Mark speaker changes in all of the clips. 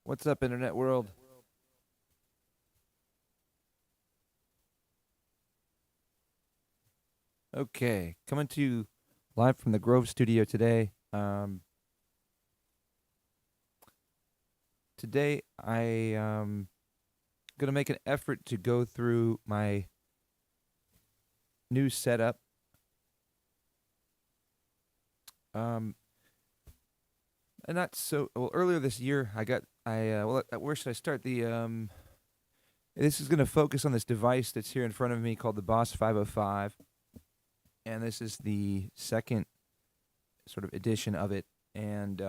Speaker 1: What's up, internet world? Okay, coming to you live from the Grove studio today. Today I gonna make an effort to go through my new setup. Um, and not so well. Earlier this year, where should I start? This is gonna focus on this device that's here in front of me called the Boss 505, and this is the second sort of edition of it. And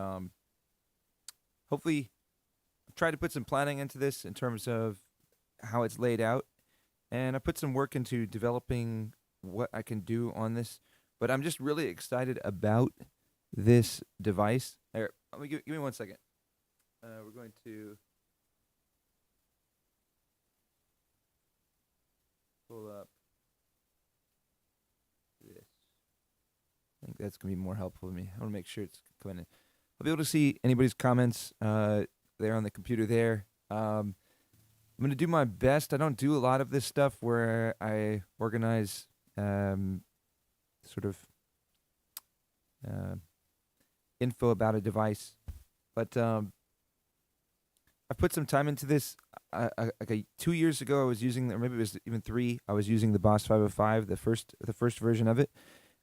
Speaker 1: hopefully tried to put some planning into this in terms of how it's laid out, and I put some work into developing what I can do on this. But I'm just really excited about this device. Here, give me 1 second. We're going to pull up this. I think that's gonna be more helpful to me. I want to make sure it's coming in. I'll be able to see anybody's comments there on the computer there. I'm gonna do my best. I don't do a lot of this stuff where I organize sort of uh, info about a device, but I've put some time into this. Like 2 years ago, I was using, or maybe it was even three. I was using the Boss 505, the first version of it.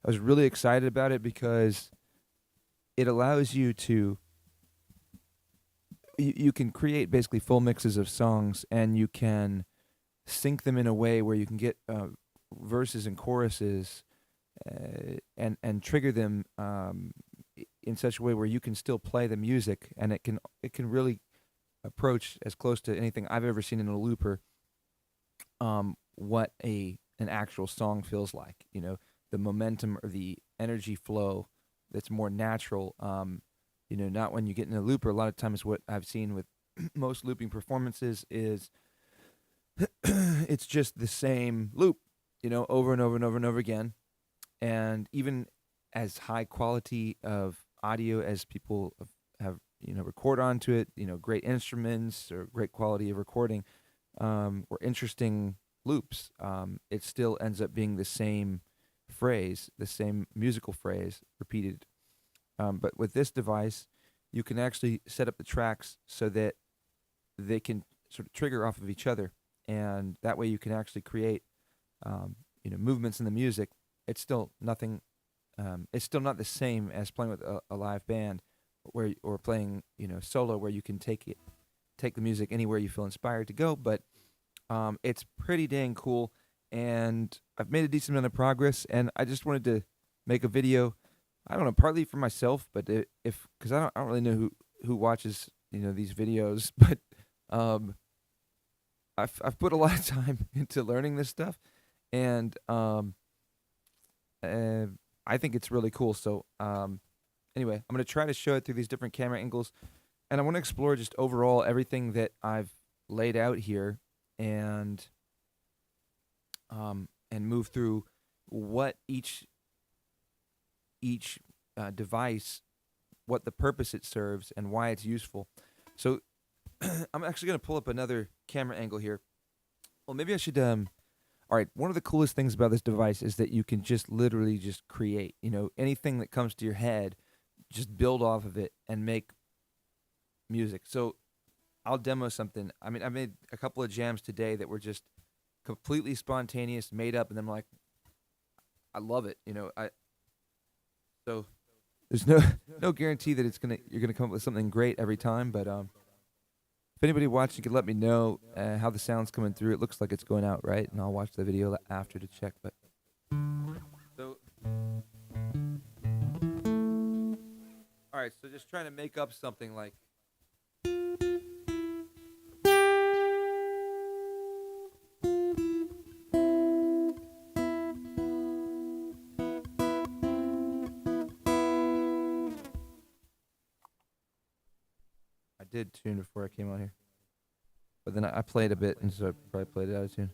Speaker 1: I was really excited about it because it allows you to you can create basically full mixes of songs, and you can sync them in a way where you can get verses and choruses, and trigger them in such a way where you can still play the music, and it can really approach as close to anything I've ever seen in a looper. What an actual song feels like, the momentum or the energy flow that's more natural. Not when you get in a looper. A lot of times, what I've seen with most looping performances is it's just the same loop, over and over and over and over again. And even as high quality of audio as people have, record onto it, great instruments or great quality of recording, or interesting loops, it still ends up being the same phrase, the same musical phrase repeated. But with this device, you can actually set up the tracks so that they can sort of trigger off of each other, and that way you can actually create, movements in the music. It's still nothing. It's still not the same as playing with a live band, or playing, solo, where you can take the music anywhere you feel inspired to go. But it's pretty dang cool, and I've made a decent amount of progress, and I just wanted to make a video. I don't know, partly for myself, but if because I don't really know who watches these videos, but I've put a lot of time into learning this stuff, and I think it's really cool. So anyway, I'm gonna try to show it through these different camera angles, and I want to explore just overall everything that I've laid out here, and move through what each device, what the purpose it serves, and why it's useful. So I'm actually going to pull up another camera angle here. Well, maybe I should. All right, one of the coolest things about this device is that you can just literally just create. Anything that comes to your head, just build off of it and make music. So I'll demo something. I mean, I made a couple of jams today that were just completely spontaneous, made up, and then I'm like, I love it. So there's no guarantee that you're gonna come up with something great every time. But if anybody watching could let me know how the sound's coming through. It looks like it's going out right, and I'll watch the video after to check. But so all right, so just trying to make up something like. I did tune before I came on here, but then I played a bit, and so I probably played it out of tune.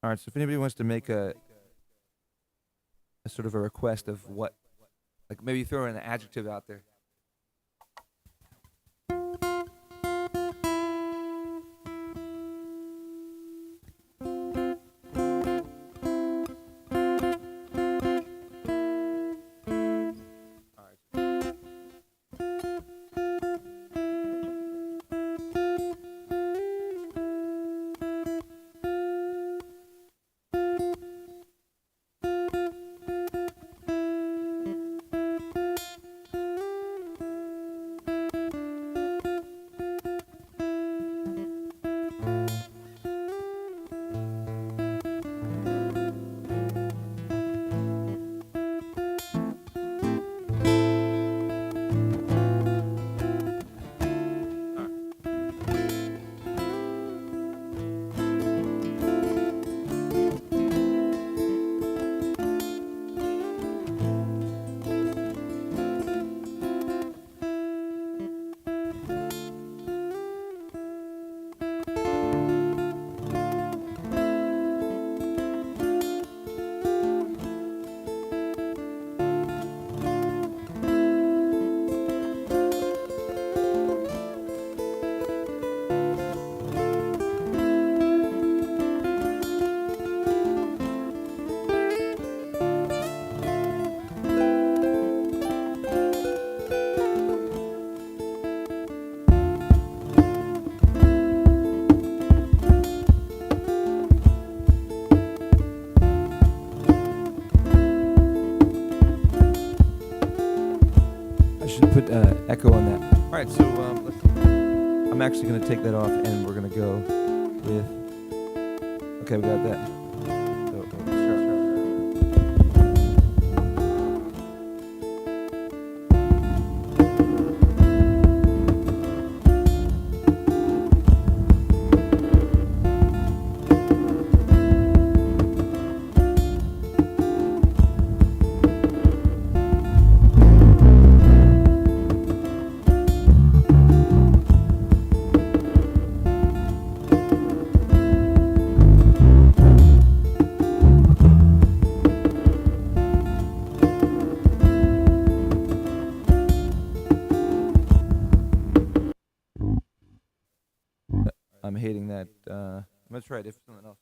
Speaker 1: All right, so if anybody wants to make a sort of a request of what Like maybe throw an adjective out there. All right. I should put echo on that. All right, so let's see. I'm actually going to take that off, and we're going to go with. Okay, we got that. So, sure. I'm hating that. I'm gonna try something else.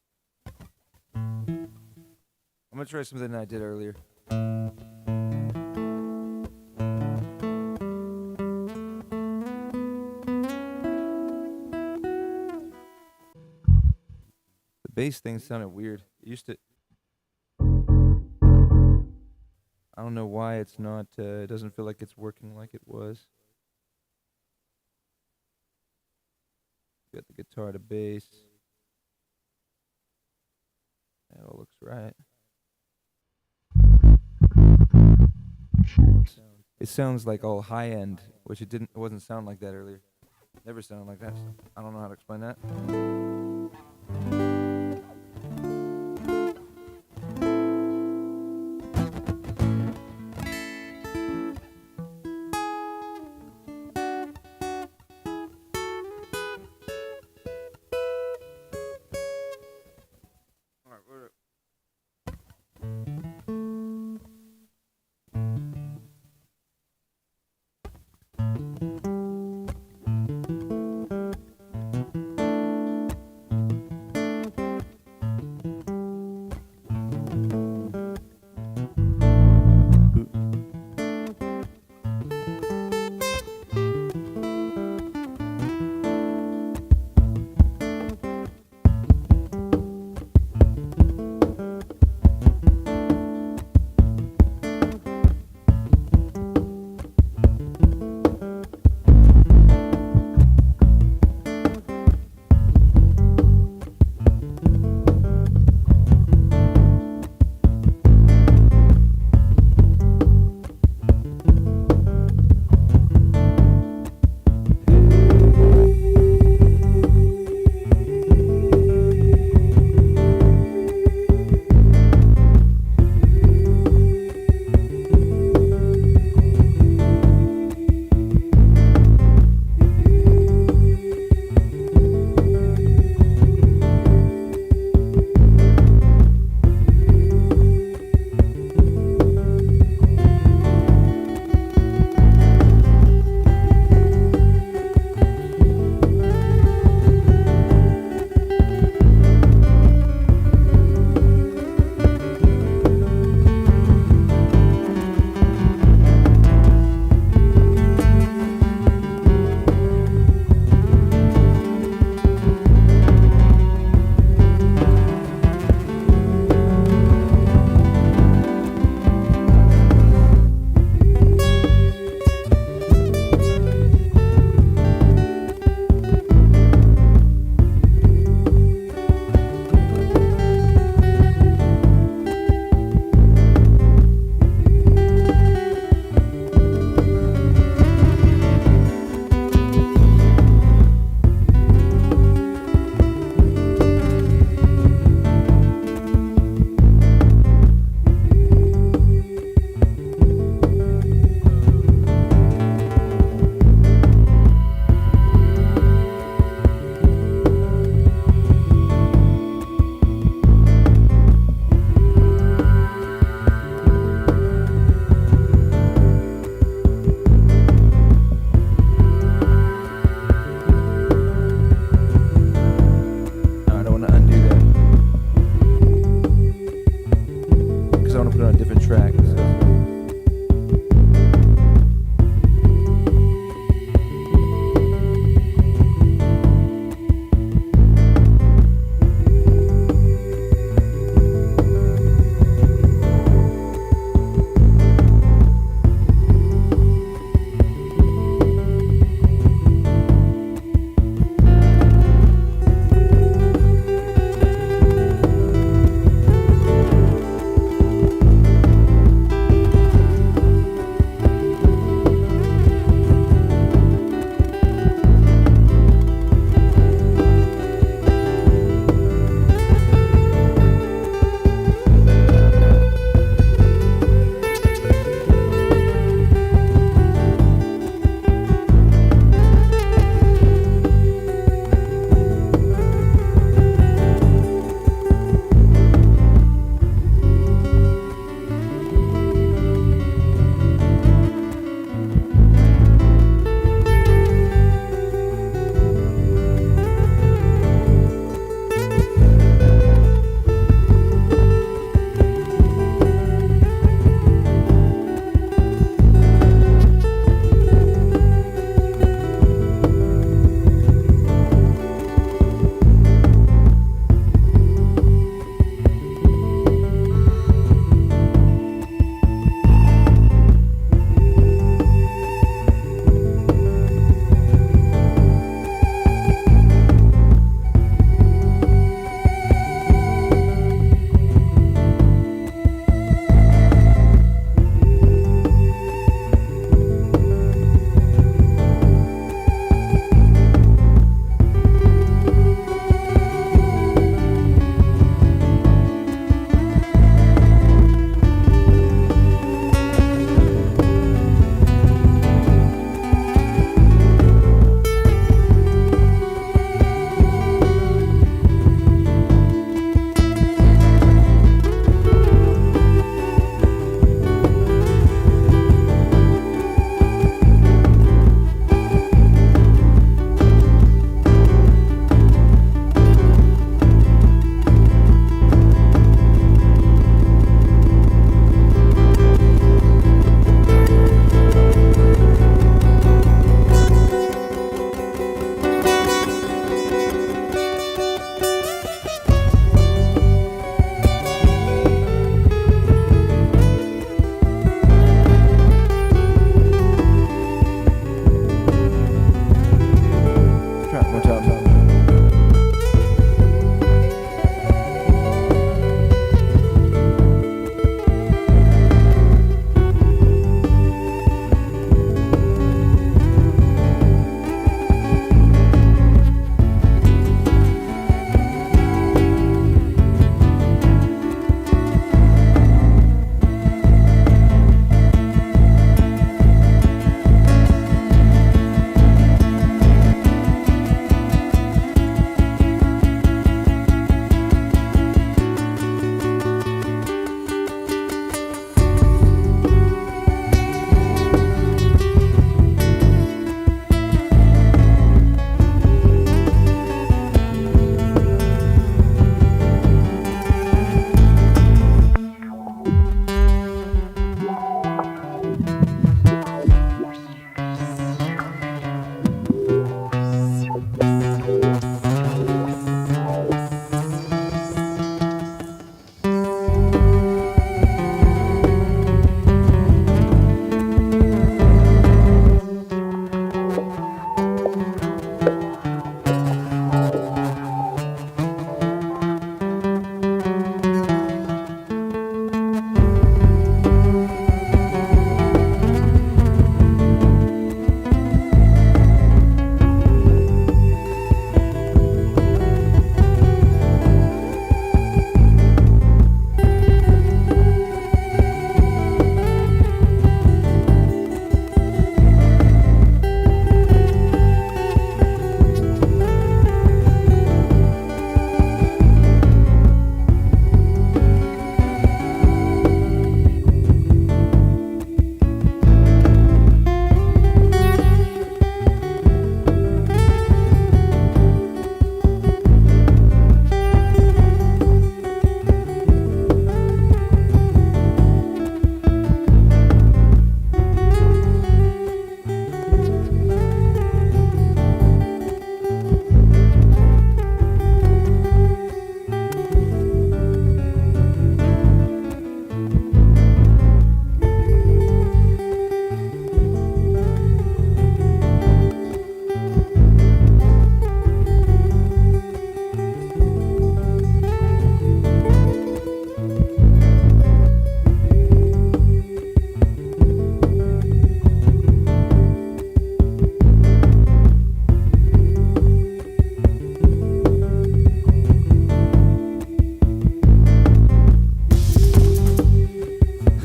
Speaker 1: I'm gonna try something I did earlier. The bass thing sounded weird. It used to. I don't know why it's not. It doesn't feel like it's working like it was. Got the guitar to bass. That all looks right. It sounds like all high end, which it wasn't sound like that earlier. Never sounded like that. So I don't know how to explain that. because I want to put it on a different track. So.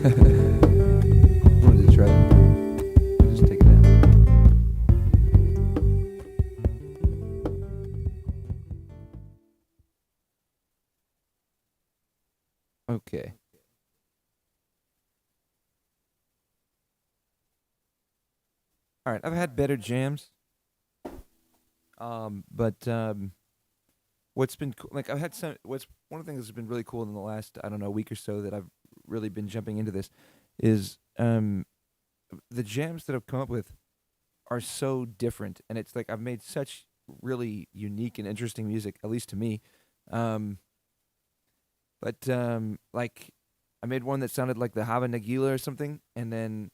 Speaker 1: Wanted to try that. Just take it in. Okay. All right. I've had better jams. But what's been like I've had some. What's one of the things that's been really cool in the last I don't know week or so that I've really been jumping into this is the jams that I've come up with are so different, and it's like I've made such really unique and interesting music, at least to me. Um, but like I made one that sounded like the Hava Nagila or something, and then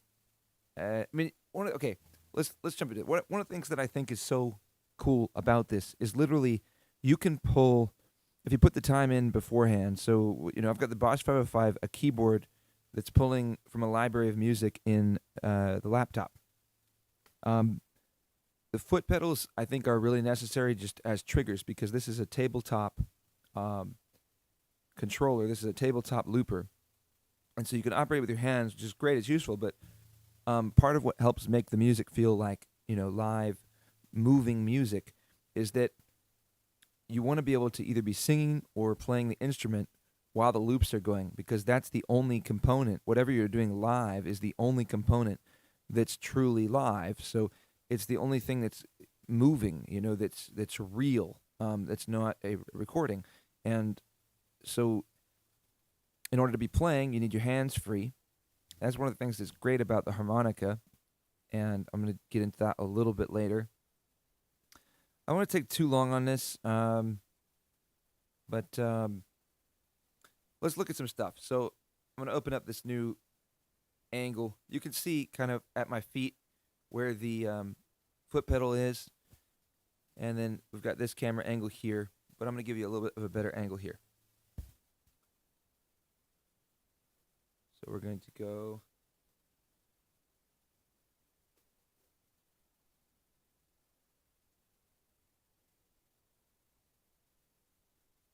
Speaker 1: I mean, okay, let's jump into it. One of the things that I think is so cool about this is literally you can pull if you put the time in beforehand. So I've got the Boss 505, a keyboard that's pulling from a library of music in the laptop. Um, the foot pedals I think are really necessary just as triggers because this is a tabletop um, controller. This is a tabletop looper, and so you can operate with your hands, which is great. It's useful, but part of what helps make the music feel like live, moving music, is that you want to be able to either be singing or playing the instrument while the loops are going, because that's the only component. Whatever you're doing live is the only component that's truly live. So it's the only thing that's moving, that's real. That's not a recording, and so in order to be playing, you need your hands free. That's one of the things that's great about the harmonica, and I'm going to get into that a little bit later. I don't want to take too long on this, but let's look at some stuff. So I'm going to open up this new angle. You can see kind of at my feet where the foot pedal is, and then we've got this camera angle here, but I'm going to give you a little bit of a better angle here. So we're going to go.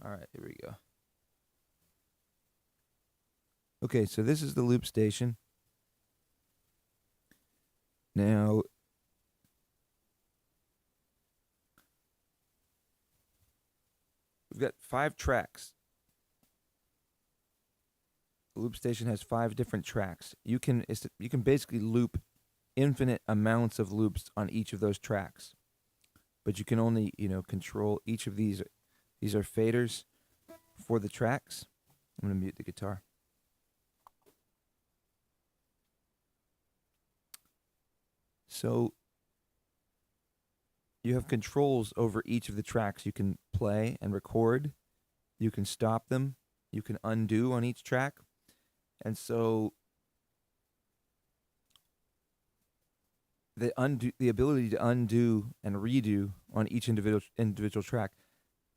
Speaker 1: All right, here we go. Okay, so this is the loop station. Now, we've got 5 tracks. The loop station has 5 different tracks. You can basically loop infinite amounts of loops on each of those tracks, but you can only control each of these. These are faders for the tracks. I'm going to mute the guitar. So you have controls over each of the tracks. You can play and record. You can stop them. You can undo on each track. And so the ability to undo and redo on each individual track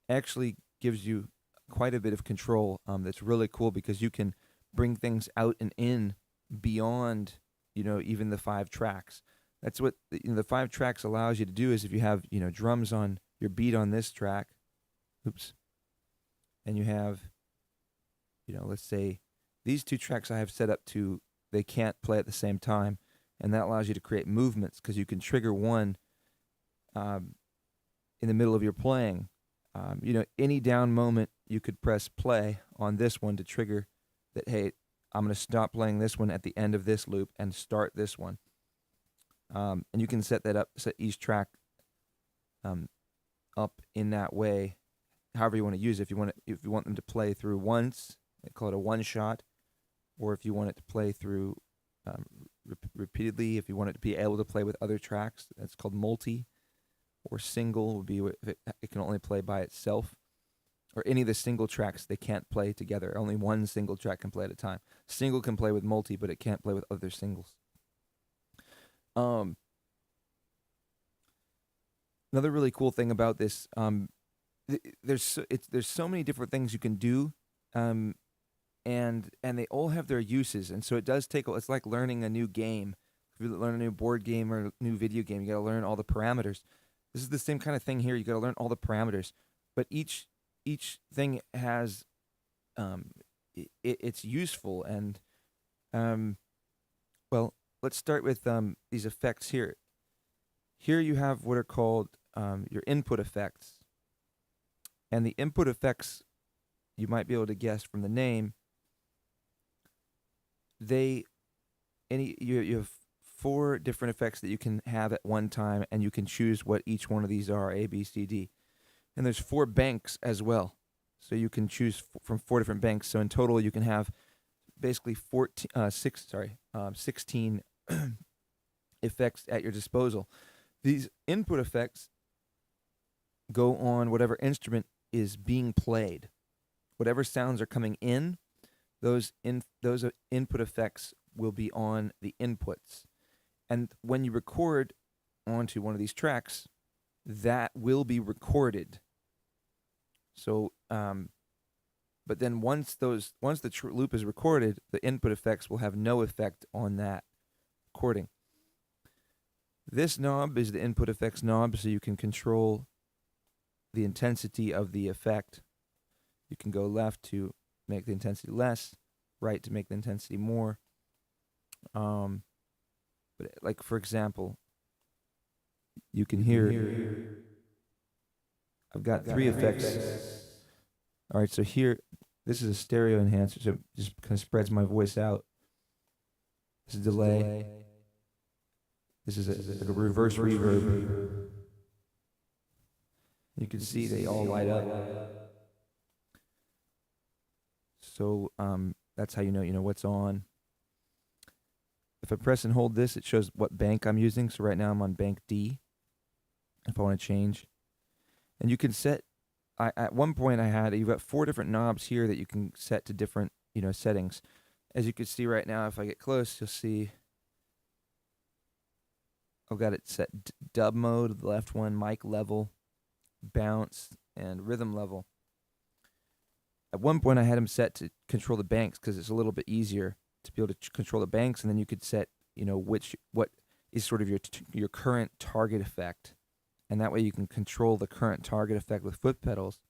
Speaker 1: actually gives you quite a bit of control. That's really cool because you can bring things out and in beyond even the 5 tracks. That's what the 5 tracks allows you to do. Is if you have drums on your beat on this track, and you have let's say these 2 tracks I have set up to, they can't play at the same time, and that allows you to create movements because you can trigger one in the middle of your playing. Any down moment, you could press play on this one to trigger that, hey, I'm going to stop playing this one at the end of this loop and start this one. And you can set each track up in that way, however you want to use it. If you want them to play through once, they call it a one shot, or if you want it to play through repeatedly, if you want it to be able to play with other tracks, that's called multi. Or single would be if it can only play by itself, or any of the single tracks they can't play together. Only one single track can play at a time. Single can play with multi, but it can't play with other singles. Another really cool thing about this, there's so many different things you can do, and they all have their uses, and so it does take. It's like learning a new game. If you learn a new board game or a new video game, you got to learn all the parameters. This is the same kind of thing here. You got to learn all the parameters, but each thing has it's useful, and Um, well, let's start with these effects here. Here you have what are called your input effects. And the input effects, you might be able to guess from the name, you have 4 different effects that you can have at one time, and you can choose what each one of these are, A, B, C, D. And there's 4 banks as well. So you can choose from 4 different banks. So in total, you can have basically 16 effects at your disposal. These input effects go on whatever instrument is being played. Whatever sounds are coming in, those input effects will be on the inputs. And when you record onto one of these tracks, that will be recorded. So, but then once the loop is recorded, the input effects will have no effect on that recording. This knob is the input effects knob, so you can control the intensity of the effect. You can go left to make the intensity less, right to make the intensity more. But like for example, you can hear I've got 3 effects. All right, so here, this is a stereo enhancer, so it just kind of spreads my voice out. This is delay. This is like a reverse reverb. You can see they all light up. So that's how you know what's on. If I press and hold this, it shows what bank I'm using. So right now I'm on bank D. If I want to change, and you can set. At one point you've got 4 different knobs here that you can set to different settings. As you can see right now, if I get close, you'll see I've got it set dub mode, the left one, mic level, bounce, and rhythm level. At one point I had them set to control the banks because it's a little bit easier to be able to control the banks, and then you could set what is sort of your current target effect. And that way you can control the current target effect with foot pedals.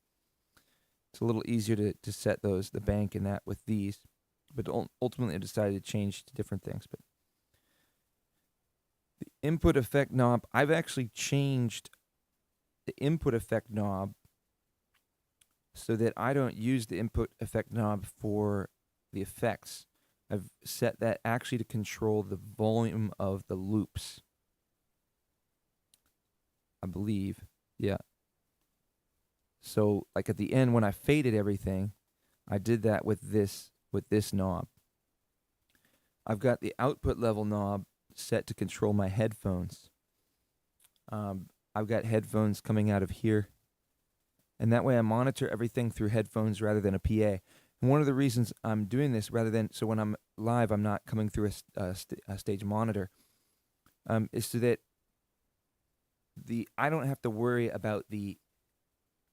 Speaker 1: It's a little easier to set the bank and that with these. But ultimately I decided to change to different things. But the input effect knob, I've actually changed the input effect knob so that I don't use the input effect knob for the effects. I've set that actually to control the volume of the loops. I believe, yeah. So like at the end when I faded everything, I did that with this knob. I've got the output level knob set to control my headphones. I've got headphones coming out of here, and that way I monitor everything through headphones rather than a PA. And one of the reasons I'm doing this so when I'm live I'm not coming through a stage monitor, is so that I don't have to worry about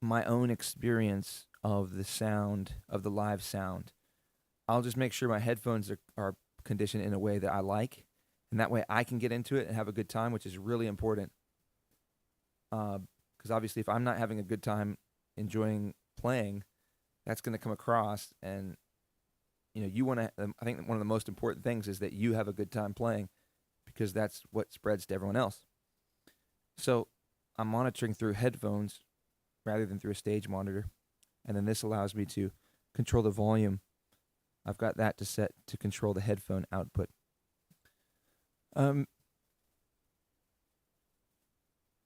Speaker 1: my own experience of the sound, of the live sound. I'll just make sure my headphones are conditioned in a way that I like, and that way I can get into it and have a good time, which is really important. Because obviously if I'm not having a good time enjoying playing, that's going to come across, and you want to, I think one of the most important things is that you have a good time playing, because that's what spreads to everyone else. So I'm monitoring through headphones rather than through a stage monitor. And then this allows me to control the volume. I've got that to set to control the headphone output.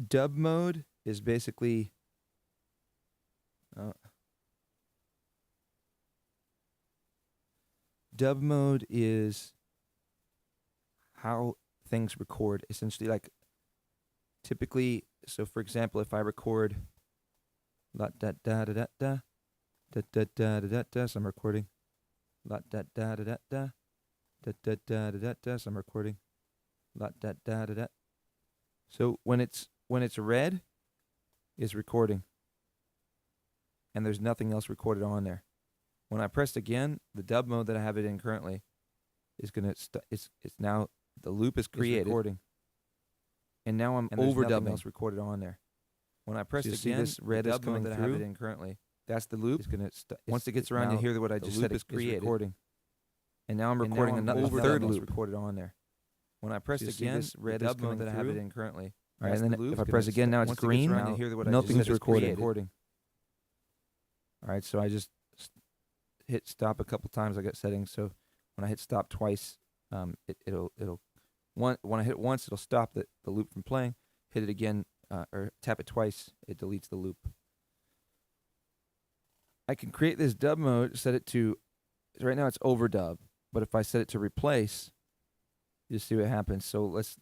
Speaker 1: Dub mode is basically dub mode is how things record, essentially. Like typically, so for example, if I record la da da da da da da da da da da da, so I'm recording la da da da da da da da da da da, so I'm recording la da da da da. So when it's red, it's recording, and there's nothing else recorded on there. When I press again, the dub mode that I have it in currently is gonna it's now the loop is created, recording, and now I'm overdubbing. Else recorded on there. When I press again, this red is coming that through. I have it in currently. That's the loop. It's gonna once it gets around, you hear what I just said. Is created. Recording, and now I'm recording another third loop recorded on there. When I press again, this red dub mode that I have it in currently. All right, and then if I press again, now it's green. Nothing is recording. All right, so I just hit stop a couple times. I got settings, so when I hit stop twice, it'll when I hit it once, it'll stop the loop from playing. Hit it again, or tap it twice, it deletes the loop. I can create this dub mode, set it to, right now it's overdub, but if I set it to replace, you see what happens. So let's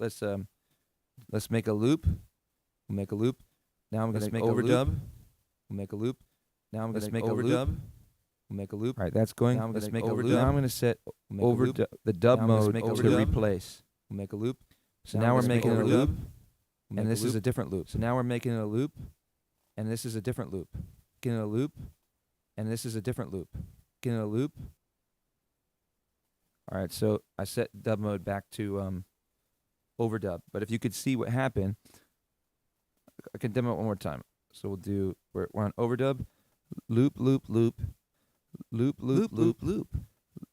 Speaker 1: make a loop. We'll make a loop. Now I'm going to make overdub. We'll make a loop. Now I'm going to make overdub. We'll make a loop. All right, that's going. Now I'm going to make a loop. Now I'm going to set overdub the dub mode to replace. We'll make a loop. So now we're making a loop, and this is a different loop. So now we're making a loop, and this is a different loop. Getting a loop, and this is a different loop. Getting a loop. All right, so I set dub mode back to overdub. But if you could see what happened, I can demo it one more time. So we'll do, we're on overdub, loop, loop, loop, loop, loop, loop, loop, loop,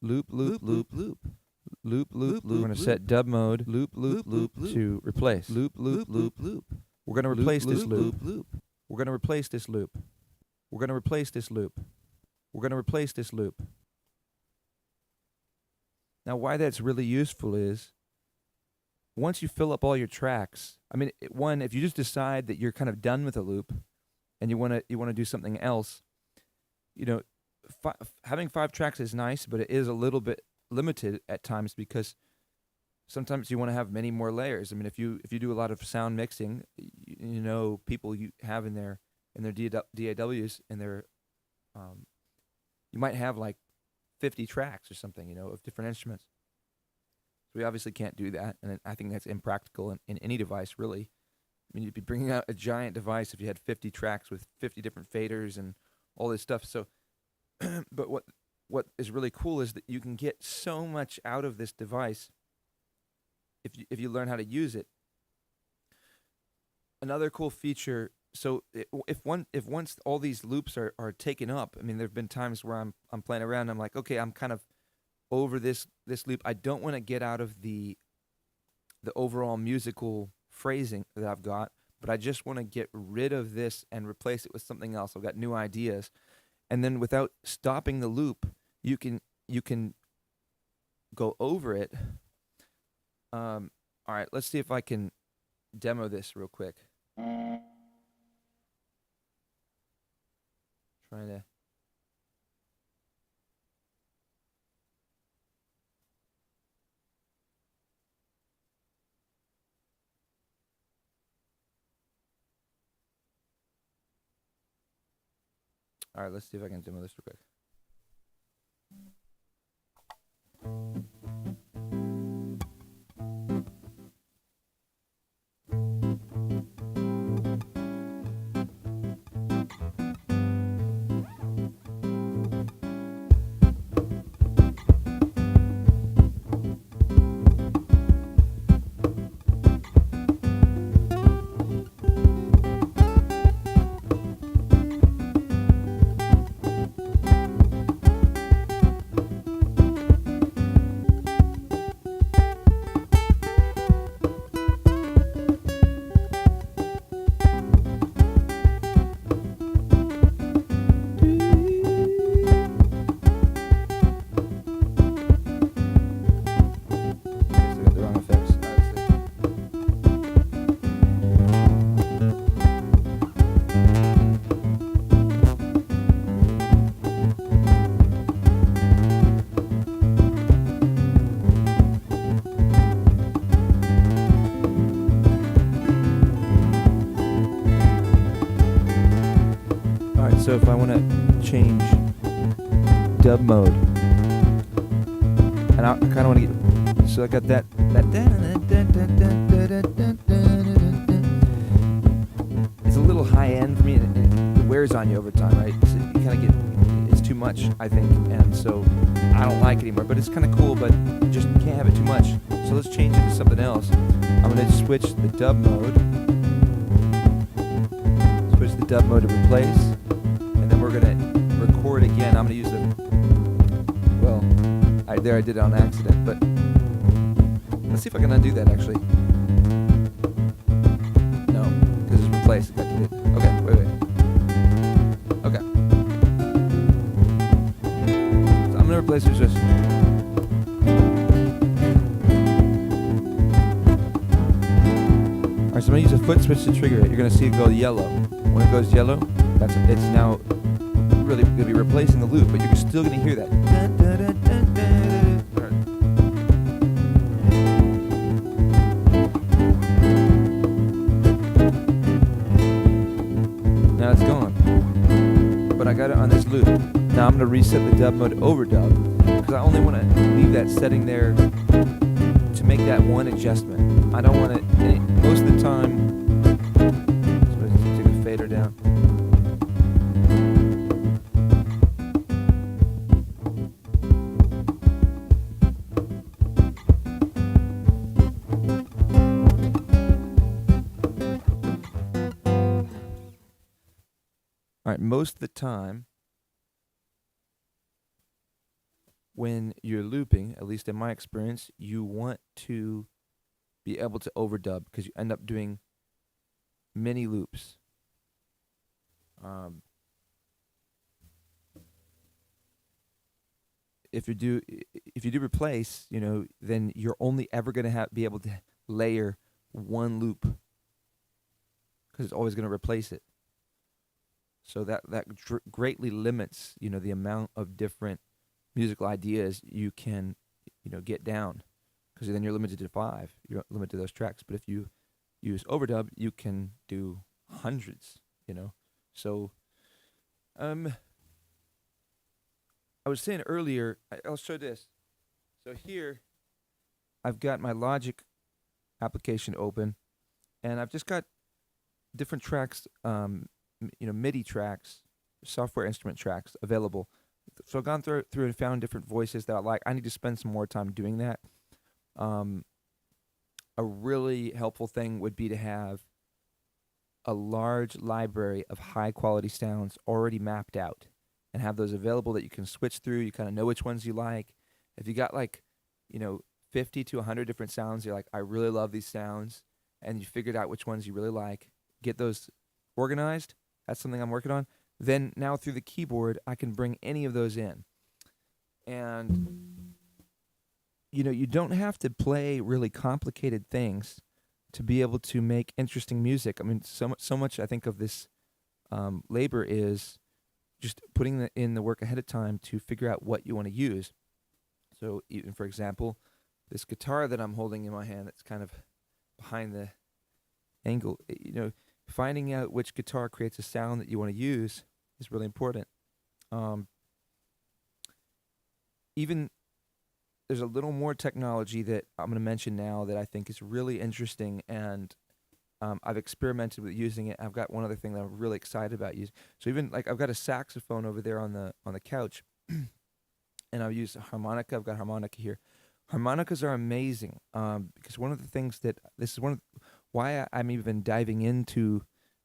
Speaker 1: loop, loop, loop, loop, loop, loop. We're going to set dub mode, loop, loop, loop, to replace. Loop, loop, loop, loop. We're going to replace this loop. We're going to replace this loop. We're going to replace this loop. We're going to replace this loop. Now, why that's really useful is, once you fill up all your tracks, I mean, one, if you just decide that you're kind of done with a loop, and you want to do something else, you know, having 5 tracks is nice, but it is a little bit limited at times because sometimes you want to have many more layers. I mean, if you do a lot of sound mixing, you know, people you have in their DAWs and their you might have like 50 tracks or something, you know, of different instruments. So we obviously can't do that, and I think that's impractical in any device, really. I mean, you'd be bringing out a giant device if you had 50 tracks with 50 different faders and all this stuff. So, but what is really cool is that you can get so much out of this device if you learn how to use it. Another cool feature. So if once all these loops are taken up, I mean, there have been times where I'm playing around and I'm like, okay, I'm kind of over this loop. I don't want to get out of the overall musical phrasing that I've got, but I just want to get rid of this and replace it with something else. I've got new ideas. And then without stopping the loop, you can go over it. All right, let's see if I can demo this real quick. Trying to. All right, let's see if I can demo this real quick. So if I want to change dub mode, and I kind of want to get, so I got that it's a little high end for me, and it wears on you over time, right? So you kind of get, it's too much, I think, and so I don't like it anymore, but it's kind of cool, but you just can't have it too much. So let's change it to something else. I'm going to switch the dub mode, to replace. We're going to record again. I'm going to use the, well, I right there, I did it on accident, but let's see if I can undo that actually. No, because it's replaced. Okay, wait. Okay. So I'm gonna replace it with just. Alright, so I'm gonna use a foot switch to trigger it. You're gonna see it go yellow. When it goes yellow, it's now really gonna be replacing the loop, but you're still gonna hear that. Now it's gone. But I got it on this loop. Now I'm gonna reset the dub mode to overdub because I only want to leave that setting there to make that one adjustment. I don't want to. Most of the time, so let's take the fader down. All right, most of the time when you're looping, at least in my experience, you want to be able to overdub because you end up doing many loops. If you do replace, then you're only ever going to be able to layer one loop because it's always going to replace it. So that greatly limits, the amount of different musical ideas you can, get down, because then you're limited to 5. You're limited to those tracks. But if you use overdub, you can do hundreds. So, I was saying earlier, I'll show this. So here, I've got my Logic application open, and I've just got different tracks. MIDI tracks, software instrument tracks available. So I've gone through and found different voices that I like. I need to spend some more time doing that. A really helpful thing would be to have a large library of high quality sounds already mapped out and have those available that you can switch through. You kind of know which ones you like. If you got 50 to 100 different sounds, you're like, I really love these sounds, and you figured out which ones you really like, get those organized. That's something I'm working on. Then now through the keyboard, I can bring any of those in. And, you don't have to play really complicated things to be able to make interesting music. I mean, so much I think of this labor is just putting in the work ahead of time to figure out what you want to use. So even, for example, this guitar that I'm holding in my hand that's kind of behind the angle, finding out which guitar creates a sound that you want to use is really important. Even there's a little more technology that I'm going to mention now that I think is really interesting, and I've experimented with using it. I've got one other thing that I'm really excited about using. So even I've got a saxophone over there on the couch, and I've used a harmonica. I've got harmonica here. Harmonicas are amazing because one of the things why I'm even diving into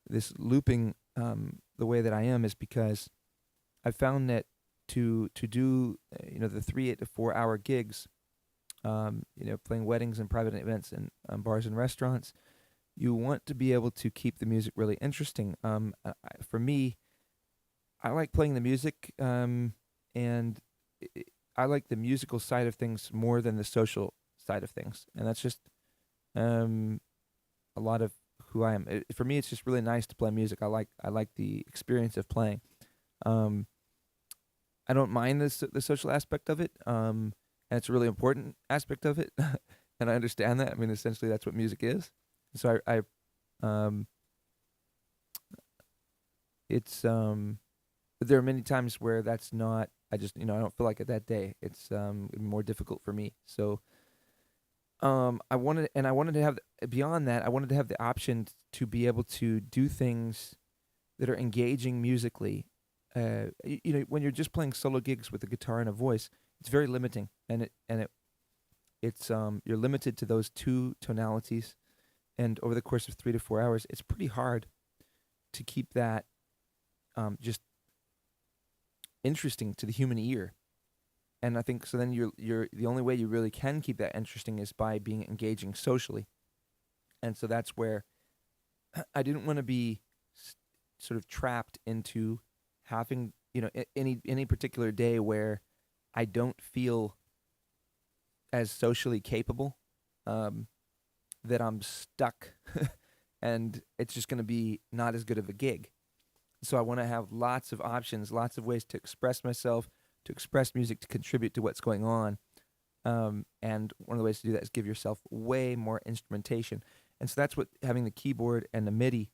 Speaker 1: this looping the way that I am is because I found that to do the 3 to 4 hour gigs, playing weddings and private events and bars and restaurants, you want to be able to keep the music really interesting. For me, I like playing the music, and I like the musical side of things more than the social side of things, and that's just a lot of who I am. For me, it's just really nice to play music. I like the experience of playing. I don't mind the social aspect of it, and it's a really important aspect of it, and I understand that. I mean, essentially, that's what music is. So but there are many times where that's not. I just I don't feel like it that day. It's more difficult for me. So I wanted to have beyond that. I wanted to have the option to be able to do things that are engaging musically. When you're just playing solo gigs with a guitar and a voice, it's very limiting, and it's you're limited to those 2 tonalities, and over the course of 3 to 4 hours, it's pretty hard to keep that just interesting to the human ear. and I think so. Then you're the only way you really can keep that interesting is by being engaging socially, and so that's where I didn't want to be sort of trapped into having any particular day where I don't feel as socially capable, that I'm stuck, and it's just going to be not as good of a gig. So I want to have lots of options, lots of ways to express myself, to express music, to contribute to what's going on. And one of the ways to do that is give yourself way more instrumentation. And so that's what having the keyboard and the MIDI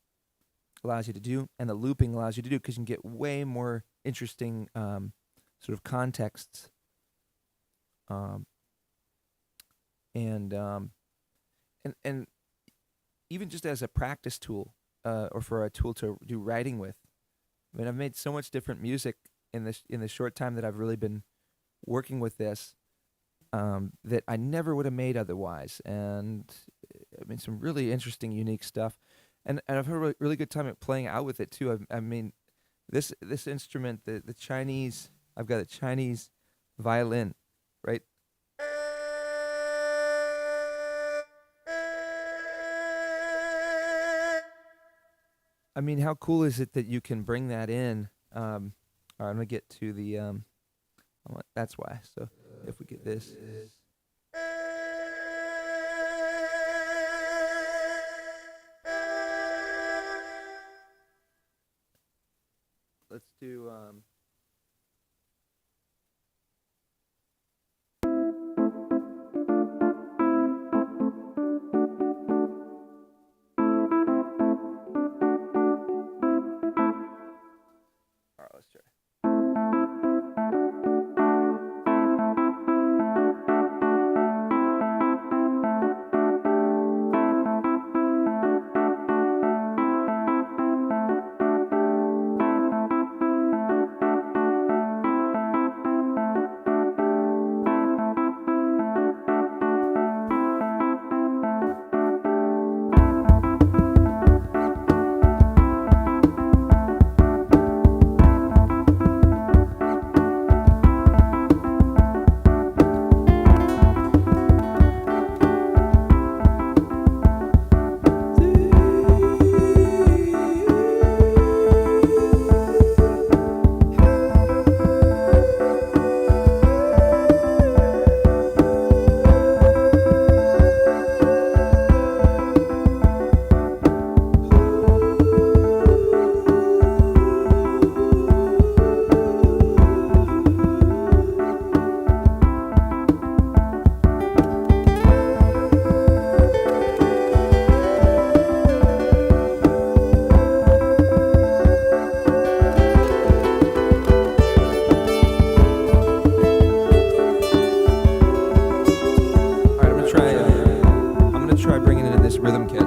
Speaker 1: allows you to do, and the looping allows you to do, because you can get way more interesting sort of contexts. And even just as a practice tool, or for a tool to do writing with. I mean, I've made so much different music in the short time that I've really been working with this, that I never would have made otherwise. And I mean, some really interesting, unique stuff. And I've had a really good time at playing out with it too. I mean, this instrument, the Chinese, I've got a Chinese violin, right? I mean, how cool is it that you can bring that in? All right, I'm gonna get to the. That's why. So if we get this. Let's do. All right, let's try. Rhythm kit.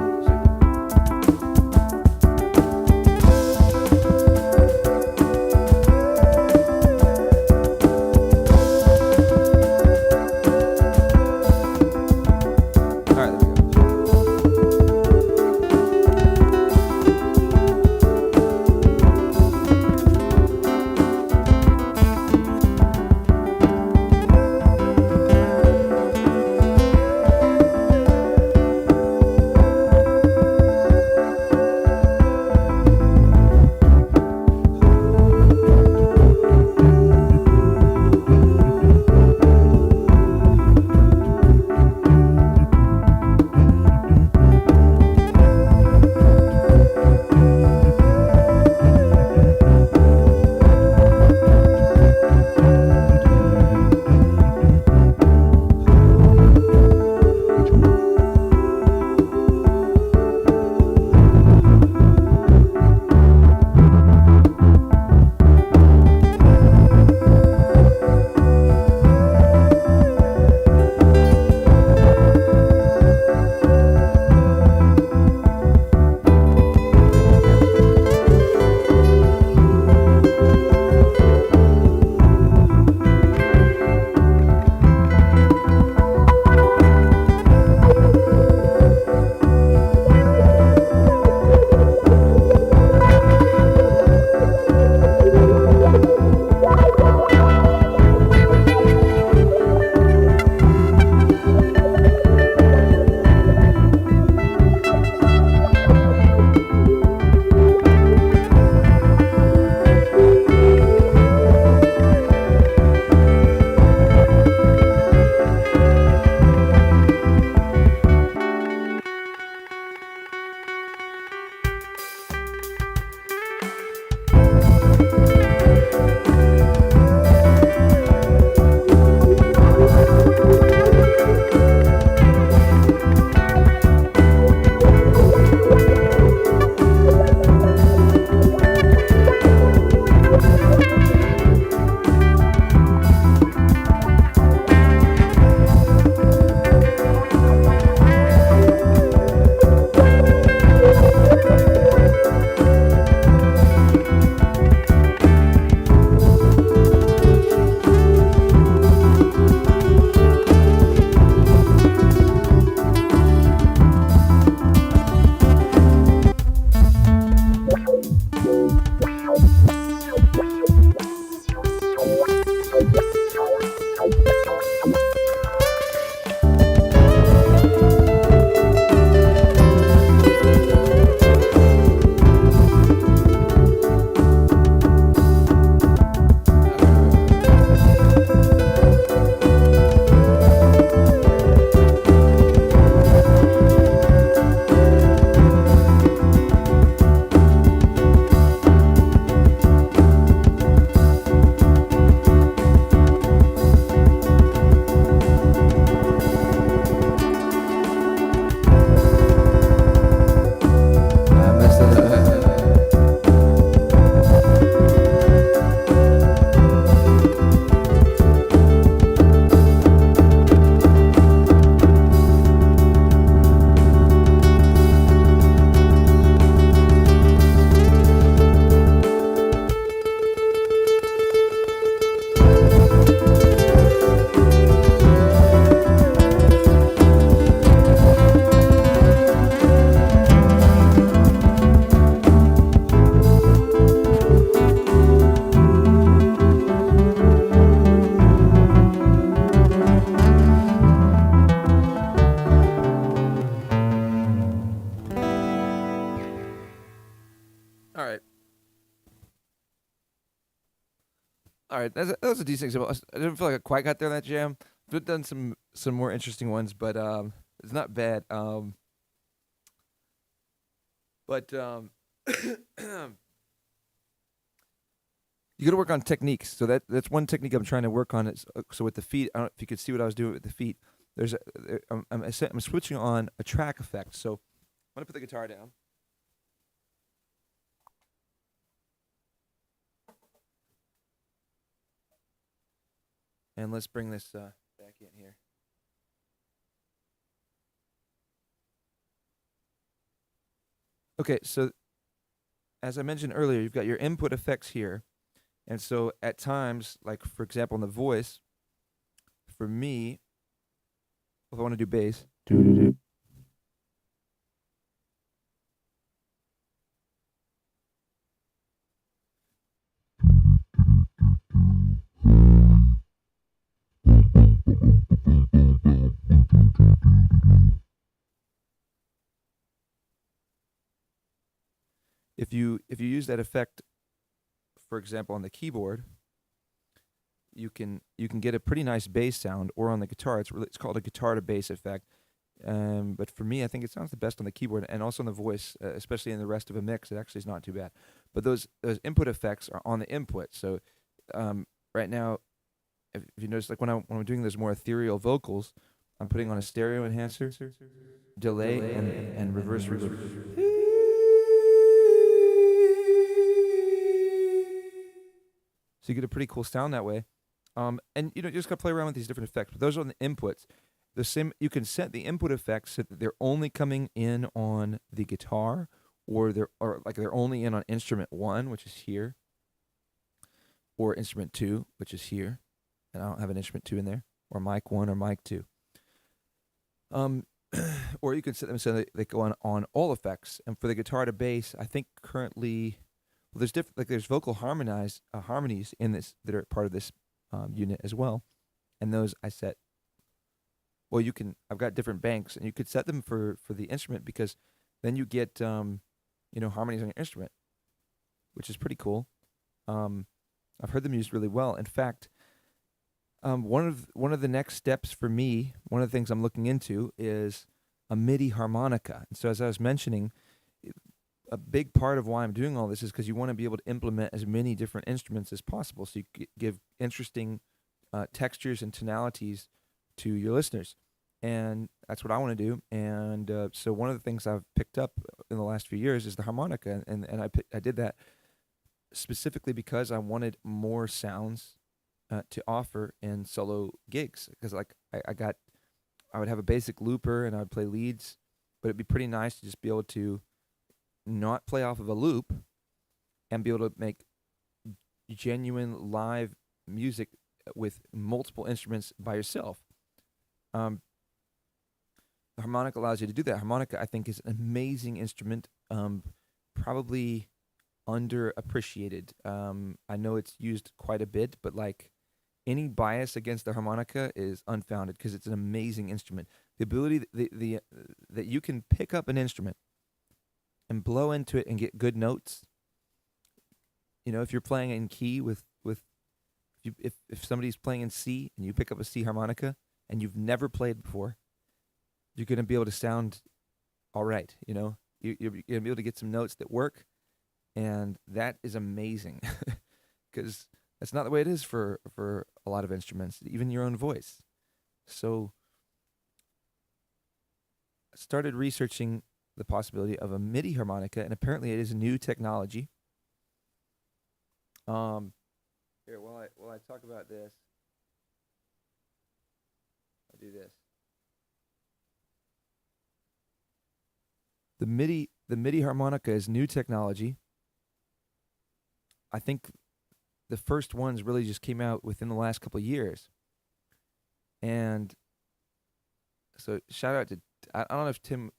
Speaker 1: All right, that was a decent example. I didn't feel like I quite got there in that jam. I've done some more interesting ones, but it's not bad. But you got to work on techniques. So that's one technique I'm trying to work on. Is so with the feet. I don't know if you could see what I was doing with the feet. I'm switching on a track effect. So I'm gonna put the guitar down. And let's bring this back in here. Okay, so as I mentioned earlier, you've got your input effects here. And so at times, like for example in the voice, for me, if I want to do bass, if you use that effect, for example, on the keyboard, you can get a pretty nice bass sound, or on the guitar, it's called a guitar to bass effect. But for me, I think it sounds the best on the keyboard and also on the voice, especially in the rest of a mix. It actually is not too bad. But those input effects are on the input. So right now, if you notice, like when I'm doing those more ethereal vocals, I'm putting on a stereo enhancer, delay, and reverse reverb. So you get a pretty cool sound that way. And you just gotta play around with these different effects. But those are the inputs. The same, you can set the input effects so that they're only coming in on the guitar, or they're only in on instrument 1, which is here, or instrument 2, which is here, and I don't have an instrument 2 in there, or mic 1 or mic 2. Or you can set them so they go on all effects. And for the guitar to bass, I think currently, well, there's vocal harmonies in this that are part of this unit as well, and those I set. Well, I've got different banks, and you could set them for the instrument, because then you get harmonies on your instrument, which is pretty cool. I've heard them used really well. In fact, one of the next steps for me, one of the things I'm looking into is a MIDI harmonica. And so, as I was mentioning, a big part of why I'm doing all this is because you want to be able to implement as many different instruments as possible, so you give interesting textures and tonalities to your listeners. And that's what I want to do. And so one of the things I've picked up in the last few years is the harmonica, and I did that specifically because I wanted more sounds to offer in solo gigs. Because like I would have a basic looper and I would play leads, but it'd be pretty nice to just be able to not play off of a loop and be able to make genuine live music with multiple instruments by yourself. The harmonica allows you to do that. Harmonica, I think, is an amazing instrument, probably underappreciated. I know it's used quite a bit, but like any bias against the harmonica is unfounded, because it's an amazing instrument. The ability that you can pick up an instrument and blow into it and get good notes. If you're playing in key if somebody's playing in C and you pick up a C harmonica and you've never played before, you're going to be able to sound all right. You're going to be able to get some notes that work, and that is amazing, because that's not the way it is for a lot of instruments, even your own voice. So I started researching the possibility of a MIDI harmonica, and apparently it is a new technology. Here, while I talk about this, I'll do this. The MIDI harmonica is new technology. I think the first ones really just came out within the last couple of years. And so shout out to, I don't know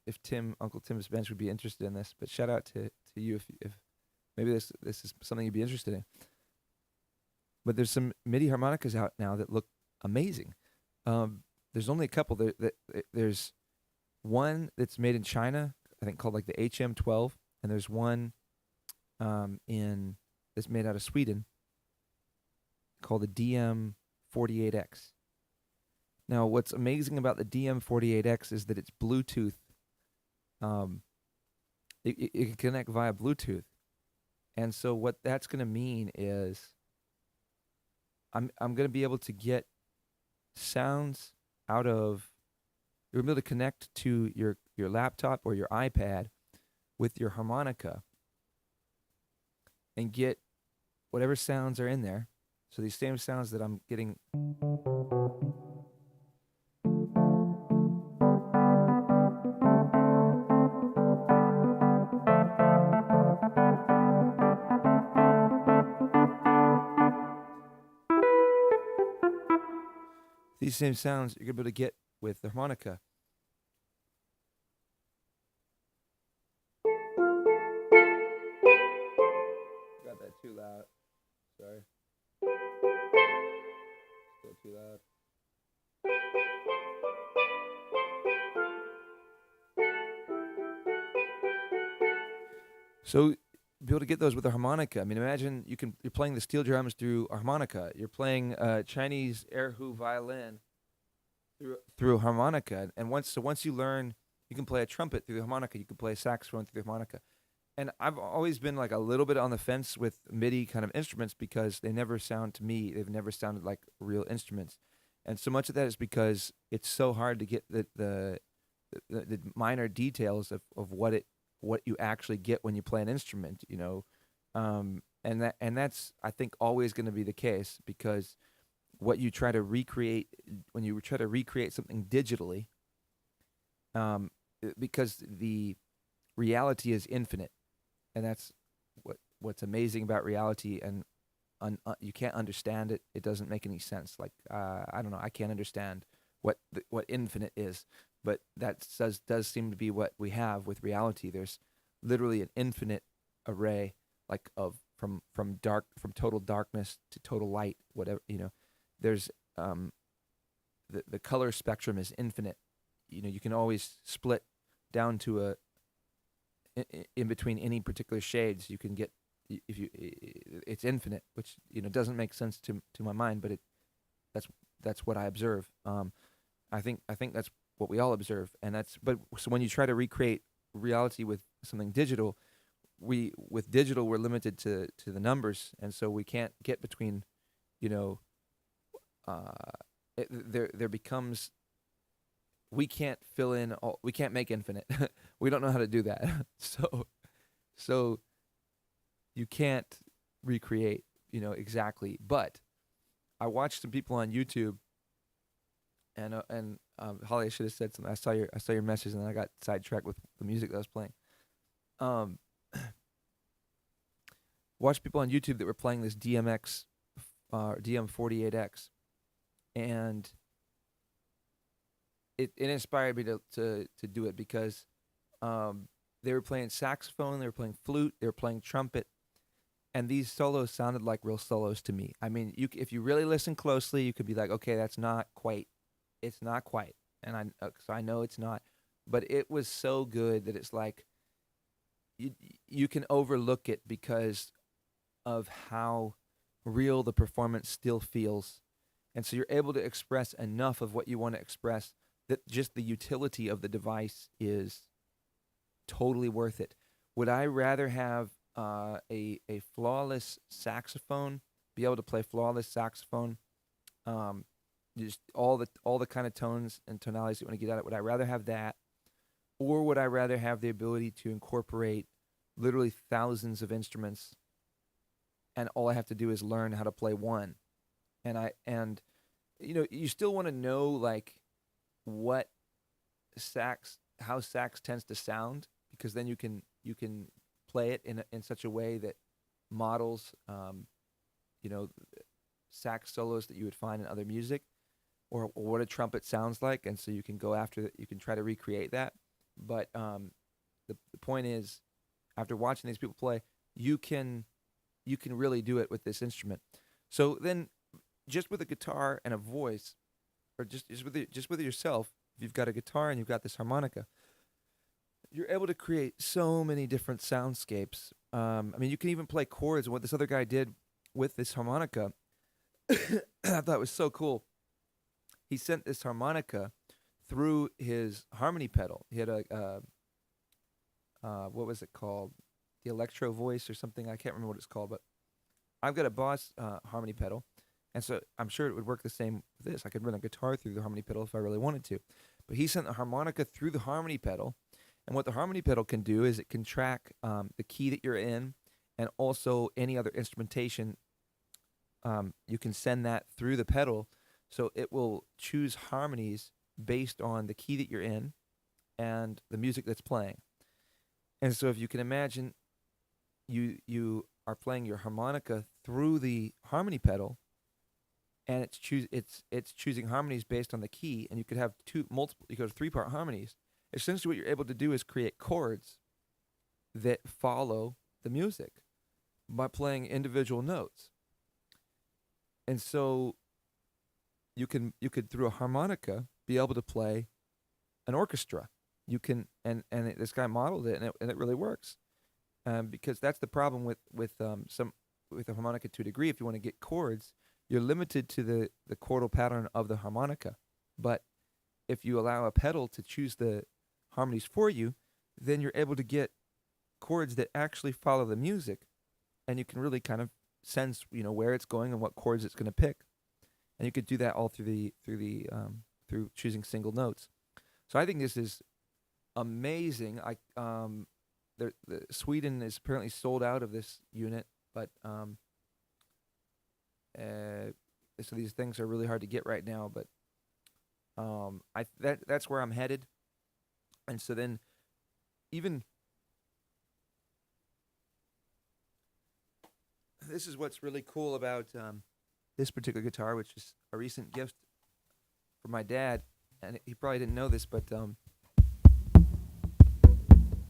Speaker 1: if Uncle Tim's Bench would be interested in this, but shout out to you if maybe this is something you'd be interested in. But there's some MIDI harmonicas out now that look amazing. There's only a couple. There's one that's made in China, I think, called like the HM12, and there's one that's made out of Sweden called the DM48X. Now, what's amazing about the DM48X is that it's Bluetooth. Um, it can connect via Bluetooth, and so what that's going to mean is I'm going to be able to get sounds out of. You're able to connect to your laptop or your iPad with your harmonica and get whatever sounds are in there. So these same sounds that I'm getting. These same sounds you're able to get with the harmonica. Got that too loud. Sorry. Still too loud. So be able to get those with a harmonica. I mean, imagine you're playing the steel drums through a harmonica. You're playing a Chinese erhu violin through a harmonica. And once you learn, you can play a trumpet through the harmonica. You can play a saxophone through the harmonica. And I've always been like a little bit on the fence with MIDI kind of instruments because they never sound to me. They've never sounded like real instruments. And so much of that is because it's so hard to get the minor details of what you actually get when you play an instrument, and that's I think always going to be the case because what you try to recreate when you try to recreate something digitally, because the reality is infinite, and that's what's amazing about reality, and you can't understand it. It doesn't make any sense. Like I don't know, I can't understand what infinite is, but that does seem to be what we have with reality. There's literally an infinite array, like from total darkness to total light, whatever. There's the color spectrum is infinite. You can always split down to in between any particular shades. You can get if you it's infinite, which doesn't make sense to my mind, but that's what I observe. I think that's what we all observe, so when you try to recreate reality with something digital, with digital we're limited to the numbers, and so we can't get between, there becomes we can't fill in all, we can't make infinite. We don't know how to do that. So you can't recreate, exactly. But I watched some people on YouTube. And Holly, I should have said something. I saw your message, and then I got sidetracked with the music that I was playing. Watched people on YouTube that were playing this DM48X, and it inspired me to do it because they were playing saxophone, they were playing flute, they were playing trumpet, and these solos sounded like real solos to me. I mean, if you really listen closely, you could be like, okay, that's not quite. It's not quite, and so I know it's not, but it was so good that it's like you can overlook it because of how real the performance still feels, and so you're able to express enough of what you want to express that just the utility of the device is totally worth it. Would I rather have a flawless saxophone, be able to play flawless saxophone? Just all the kind of tones and tonalities you want to get out of it. Would I rather have that, or would I rather have the ability to incorporate literally thousands of instruments, and all I have to do is learn how to play one? And you still want to know like what how sax tends to sound, because then you can play it in such a way that models sax solos that you would find in other music, or what a trumpet sounds like, and so you can go after you can try to recreate that. But the point is, after watching these people play, you can really do it with this instrument. So then, just with a guitar and a voice, or just with yourself, if you've got a guitar and you've got this harmonica, you're able to create so many different soundscapes. I mean, you can even play chords. And what this other guy did with this harmonica, I thought it was so cool. He sent this harmonica through his harmony pedal. He had what was it called? The electro voice or something. I can't remember what it's called, but I've got a Boss harmony pedal, and so I'm sure it would work the same with this. I could run a guitar through the harmony pedal if I really wanted to. But he sent the harmonica through the harmony pedal, and what the harmony pedal can do is it can track the key that you're in, and also any other instrumentation. You can send that through the pedal, so it will choose harmonies based on the key that you're in and the music that's playing. And so if you can imagine, you are playing your harmonica through the harmony pedal, and it's choosing harmonies based on the key, and you could have you could have three-part harmonies. Essentially, what you're able to do is create chords that follow the music by playing individual notes. And so you could through a harmonica be able to play an orchestra. You can this guy modeled it, and it really works. Because that's the problem with the harmonica to a degree. If you want to get chords, you're limited to the chordal pattern of the harmonica. But if you allow a pedal to choose the harmonies for you, then you're able to get chords that actually follow the music, and you can really kind of sense where it's going and what chords it's going to pick, and you could do that all through choosing single notes. So I think this is amazing. Sweden is apparently sold out of this unit, but so these things are really hard to get right now. But that's where I'm headed, and so then even this is what's really cool about this particular guitar, which is a recent gift from my dad, and he probably didn't know this, but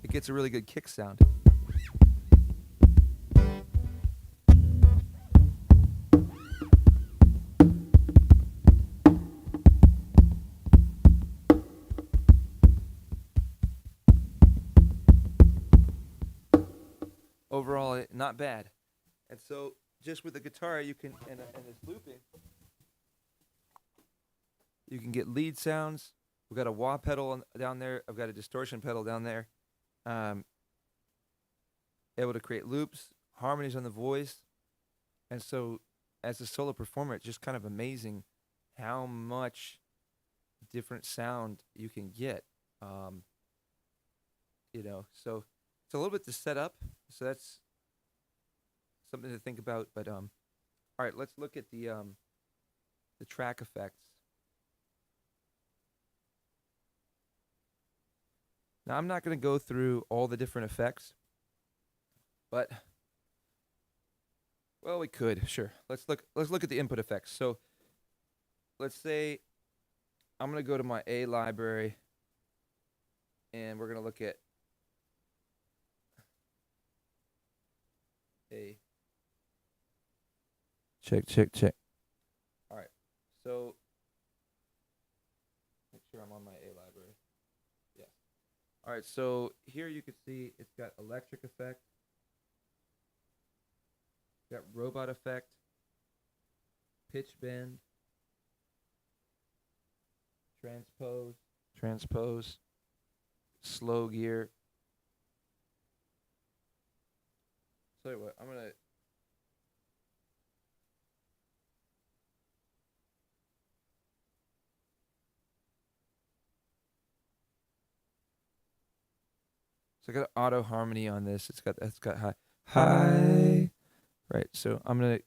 Speaker 1: it gets a really good kick sound. Overall, not bad. And so, just with the guitar, you can and this looping, you can get lead sounds. We've got a wah pedal down there. I've got a distortion pedal down there. Um, Able to create loops, harmonies on the voice, and so as a solo performer, it's just kind of amazing how much different sound you can get. Um, so it's a little bit to set up. So that's something to think about. But all right, let's look at the track effects. Now I'm not going to go through all the different effects, but well, we could sure. Let's look at the input effects. So let's say I'm going to go to my A library, and we're going to look at A. Check. All right. So make sure I'm on my A library. Yes. All right. So here you can see it's got electric effect, got robot effect, pitch bend, transpose, slow gear. Tell you what, I'm gonna. So I got auto harmony on this. It's got high. Right. So I'm gonna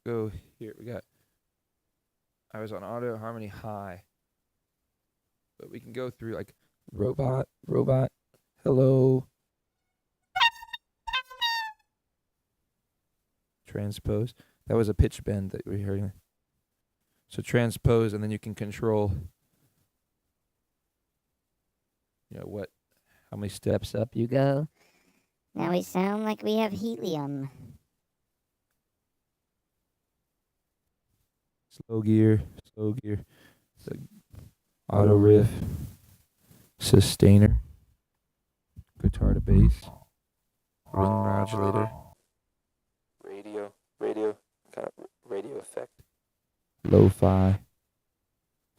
Speaker 1: go here. I was on auto harmony high, but we can go through like robot, hello, transpose. That was a pitch bend that we heard. So transpose, and then you can control, how many steps up you go.
Speaker 2: Now we sound like we have helium.
Speaker 1: Slow gear, the auto riff, sustainer, guitar to bass, ring modulator, radio, radio effect, lo-fi,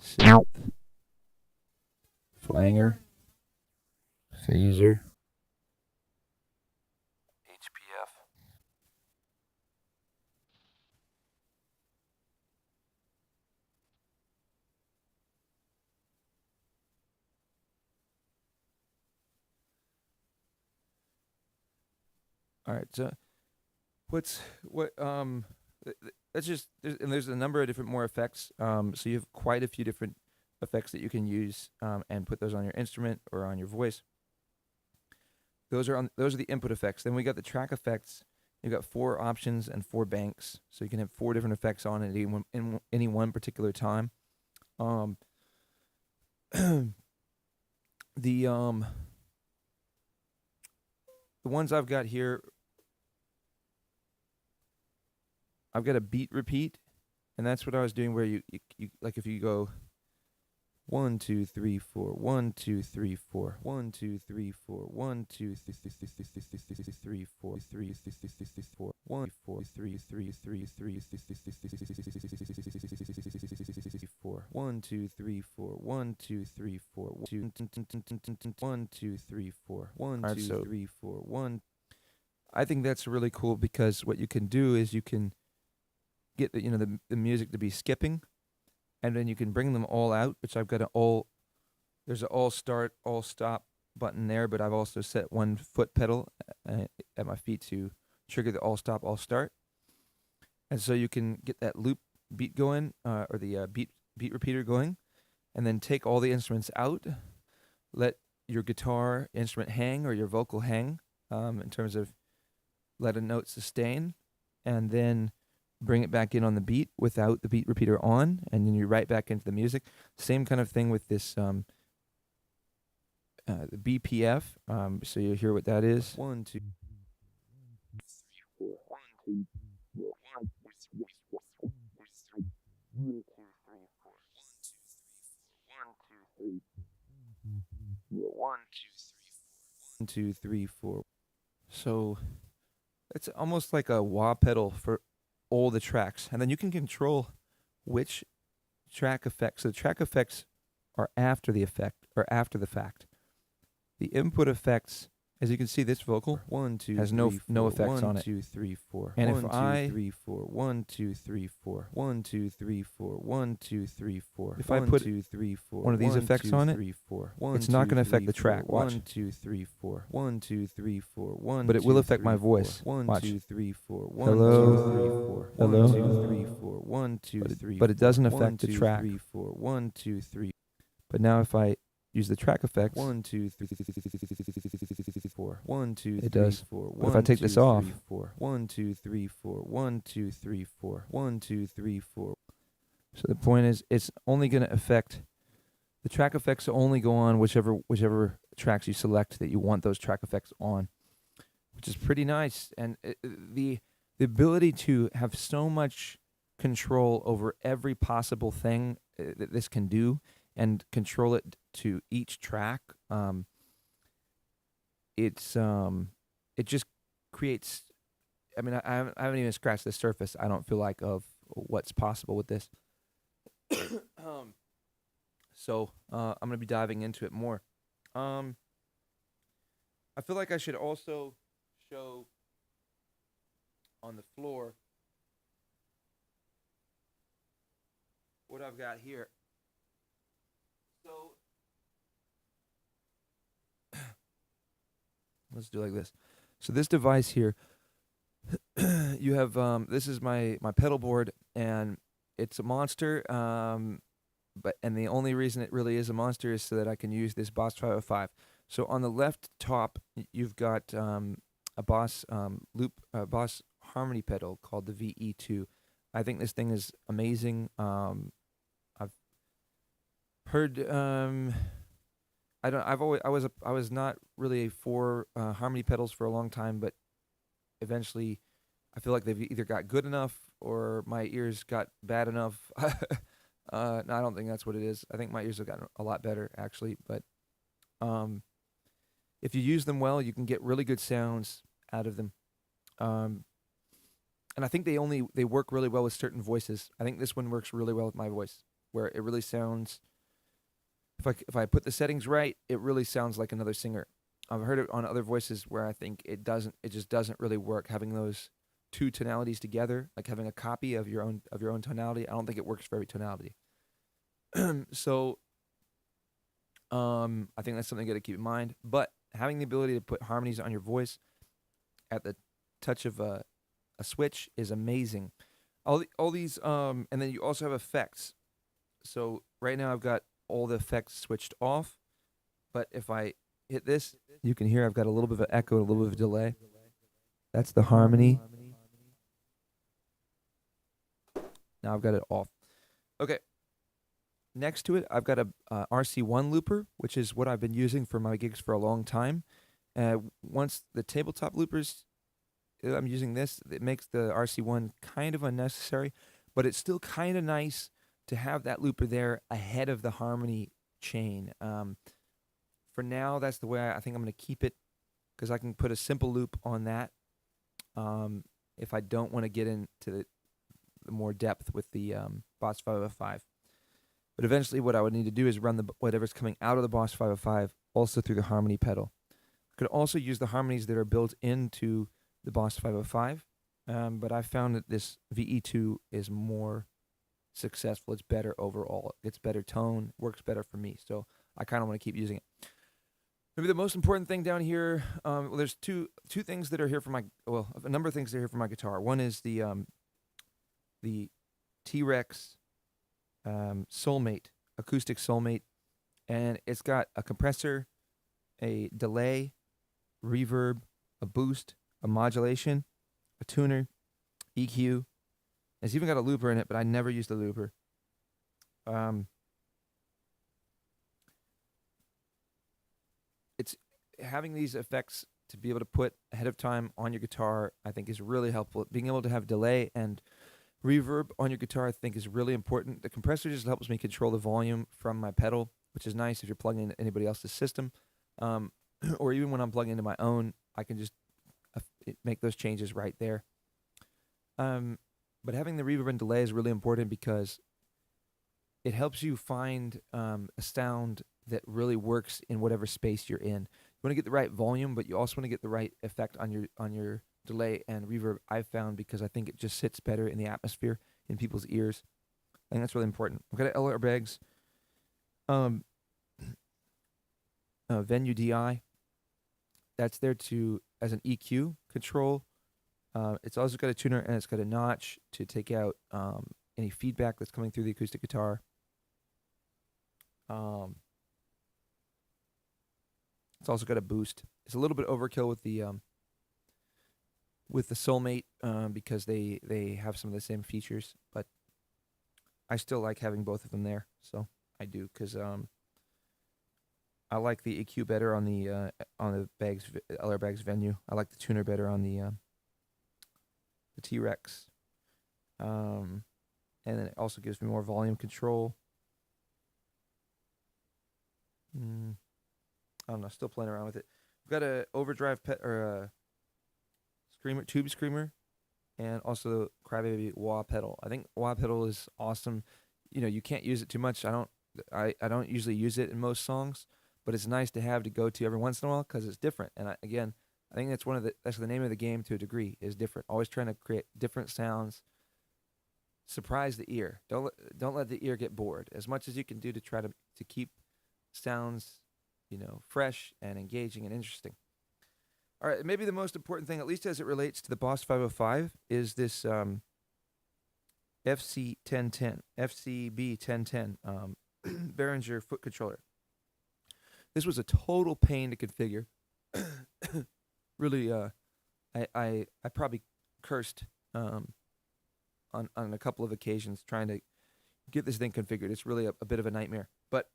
Speaker 1: synth, flanger, phaser, HPF. All right, so that's just there's a number of different more effects. So you have quite a few different effects that you can use and put those on your instrument or on your voice. Those are the input effects. Then we got the track effects. You've got 4 options and 4 banks, so you can have 4 different effects on at any one particular time. Um, the ones I've got here, I've got a beat repeat, and that's what I was doing. Where you like if you go 1 2 3 4 1 2 3 4 1 2 3 4 1 2 3 4 3 4 1 4 3 3 3 3 4 1 2 3 4 1 2 3 4 1 2 3 4 1 2 3 4 1. I think that's really cool because what you can do is you can get the music to be skipping, and then you can bring them all out, which I've got there's an all start, all stop button there, but I've also set one foot pedal at my feet to trigger the all stop, all start. And so you can get that loop beat going, or the beat repeater going, and then take all the instruments out, let your guitar instrument hang or your vocal hang, in terms of let a note sustain, and then bring it back in on the beat without the beat repeater on, and then you're right back into the music. Same kind of thing with this the BPF. So you hear what that is. 1 2 4 1 2 4 1 2 3 4 1 2 3 4 1 2 3 4. So it's almost like a wah pedal for all the tracks, and then you can control which track effects. So the track effects are after the effect or after the fact. The input effects, as you can see, this vocal 1 2 has no effects on it. 1 2 3 4. And if I 3 4 1 2 3 4 1 2 3 4 1 2 3 4. If I put 2 3 4 one of these effects on it, it's not going to affect the track. Watch. 1 2 3 4 1 2 3 4 1. But it will affect my voice. 1 2 3 4 1 hello 2 3 4 hello 1 2 3 4 1 2 3. But it doesn't affect the track. 3 4 1 2 3. But now if I use the track effects. 1 2 3 4 1 2 3 it does. 4 but if I take this off, 4 1 2 3 4 1 2 3 4 1 2 3 4. So the point is, it's only going to affect the track effects. Only go on whichever tracks you select that you want those track effects on, which is pretty nice. And the ability to have so much control over every possible thing that this can do, and control it to each track. It just creates. I mean, I haven't even scratched the surface. I don't feel like of what's possible with this. So I'm gonna be diving into it more. I feel like I should also show on the floor what I've got here. So let's do like this. So this device here, you have this is my pedal board, and it's a monster. And the only reason it really is a monster is so that I can use this Boss 505. So on the left top, you've got a Boss Boss harmony pedal called the VE2. I think this thing is amazing. I've heard I was not really for harmony pedals for a long time, but eventually I feel like they've either got good enough or my ears got bad enough. No, I don't think that's what it is. I think my ears have gotten a lot better actually, but if you use them well, you can get really good sounds out of them. and I think they work really well with certain voices. I think this one works really well with my voice, where it really sounds. If I put the settings right, it really sounds like another singer. I've heard it on other voices where I think it doesn't. It just doesn't really work having those two tonalities together, like having a copy of your own tonality. I don't think it works for every tonality. So I think that's something you got to keep in mind. But having the ability to put harmonies on your voice at the touch of a switch is amazing. All these and then you also have effects. So right now I've got all the effects switched off, but if I hit this, you can hear I've got a little bit of an echo, a little bit of a delay. That's the harmony. Now I've got it off. Okay. Next to it, I've got a RC1 looper, which is what I've been using for my gigs for a long time. Once the tabletop loopers, I'm using this, it makes the RC1 kind of unnecessary, but it's still kind of nice to have that looper there ahead of the harmony chain. For now, that's the way I think I'm going to keep it because I can put a simple loop on that if I don't want to get into the more depth with the Boss 505. But eventually what I would need to do is run whatever's coming out of the Boss 505 also through the harmony pedal. I could also use the harmonies that are built into the Boss 505, but I found that this VE2 is more successful. It's better overall. It's better tone, works better for me. So I kind of want to keep using it. Maybe the most important thing down here, well, there's two things that are here for my, well, a number of things that are here for my guitar. One is the T-Rex Soulmate, acoustic Soulmate, and it's got a compressor, a delay, reverb, a boost, a modulation, a tuner, EQ. It's even got a looper in it, but I never used the looper. It's having these effects to be able to put ahead of time on your guitar, I think is really helpful. Being able to have delay and reverb on your guitar, I think, is really important. The compressor just helps me control the volume from my pedal, which is nice if you're plugging into anybody else's system. Or even when I'm plugging into my own, I can just make those changes right there. But having the reverb and delay is really important because it helps you find a sound that really works in whatever space you're in. You want to get the right volume, but you also want to get the right effect on your delay and reverb. I've found because I think it just sits better in the atmosphere in people's ears. I think that's really important. I've got an LR Baggs Venue DI. That's there as an EQ control. It's also got a tuner and it's got a notch to take out any feedback that's coming through the acoustic guitar. It's also got a boost. It's a little bit overkill with the Soulmate because they have some of the same features, but I still like having both of them there. So I do because I like the EQ better on the LR Baggs Venue. I like the tuner better on the T-Rex. And then it also gives me more volume control. I don't know, still playing around with it. I've got a overdrive or a tube screamer, and also Crybaby wah pedal. I think wah pedal is awesome. You know, you can't use it too much. I don't usually use it in most songs, but it's nice to have to go to every once in a while because it's different. And I think that's the name of the game to a degree, is different. Always trying to create different sounds. Surprise the ear. Don't let the ear get bored. As much as you can do to try to keep sounds, fresh and engaging and interesting. All right, maybe the most important thing, at least as it relates to the Boss 505, is this FCB 1010 Behringer foot controller. This was a total pain to configure. Really, I probably cursed on a couple of occasions trying to get this thing configured. It's really a bit of a nightmare. But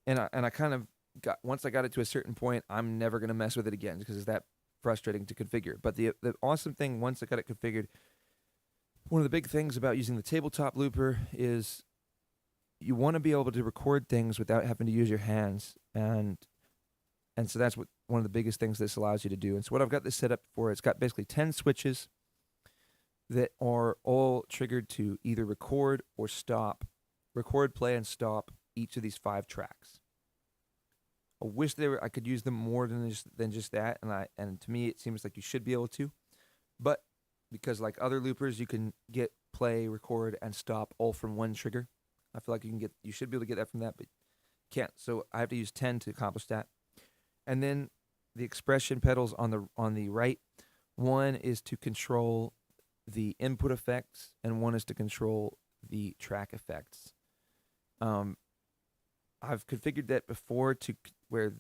Speaker 1: I kind of once I got it to a certain point, I'm never gonna mess with it again because it's that frustrating to configure. But the awesome thing, once I got it configured, one of the big things about using the tabletop looper is you want to be able to record things without having to use your hands, and so that's one of the biggest things this allows you to do. And so what I've got this set up for, it's got basically 10 switches, that are all triggered to either record or stop, record, play, and stop each of these 5 tracks. I wish I could use them more than just that, and to me it seems like you should be able to, but because like other loopers, you can get play, record, and stop all from one trigger. I feel like you should be able to get that from that, but you can't. So I have to use 10 to accomplish that. And then the expression pedals on the right, one is to control the input effects, and one is to control the track effects. I've configured that before to where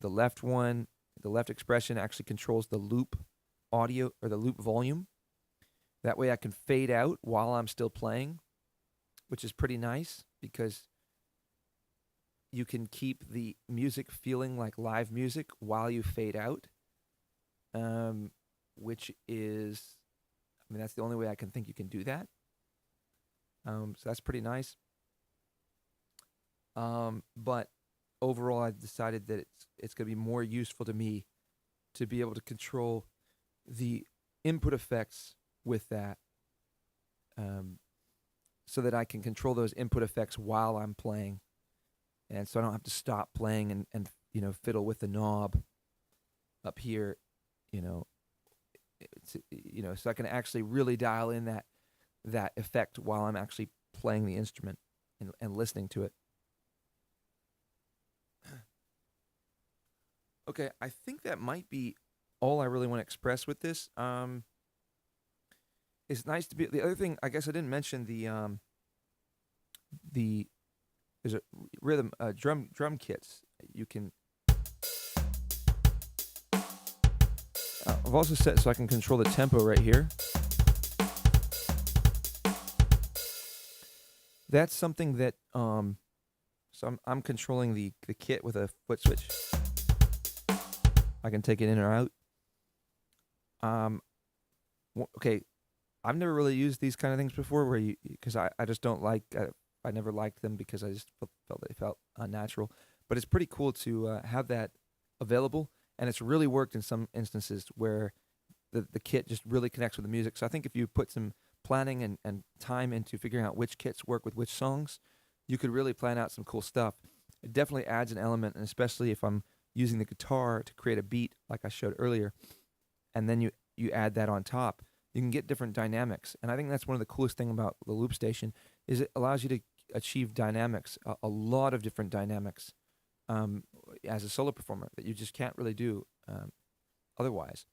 Speaker 1: the left expression actually controls the loop audio or the loop volume. That way I can fade out while I'm still playing, which is pretty nice because you can keep the music feeling like live music while you fade out, which is, I mean, that's the only way I can think you can do that. So that's pretty nice. But overall, I've decided that it's going to be more useful to me to be able to control the input effects with that, so that I can control those input effects while I'm playing, and so I don't have to stop playing and fiddle with the knob up here, so I can actually really dial in that effect while I'm actually playing the instrument and listening to it. Okay, I think that might be all I really want to express with this. It's nice to be. The other thing, I guess I didn't mention there's a rhythm drum kits. You can. I've also set so I can control the tempo right here. That's something that so I'm controlling the kit with a foot switch. I can take it in or out. Okay, I've never really used these kind of things before, because I just don't like. I never liked them because I just felt they felt unnatural. But it's pretty cool to have that available, and it's really worked in some instances where the kit just really connects with the music. So I think if you put some planning and time into figuring out which kits work with which songs, you could really plan out some cool stuff. It definitely adds an element, and especially if I'm using the guitar to create a beat like I showed earlier, and then you add that on top, you can get different dynamics. And I think that's one of the coolest thing about the loop station is it allows you to achieve dynamics, a lot of different dynamics, as a solo performer that you just can't really do otherwise.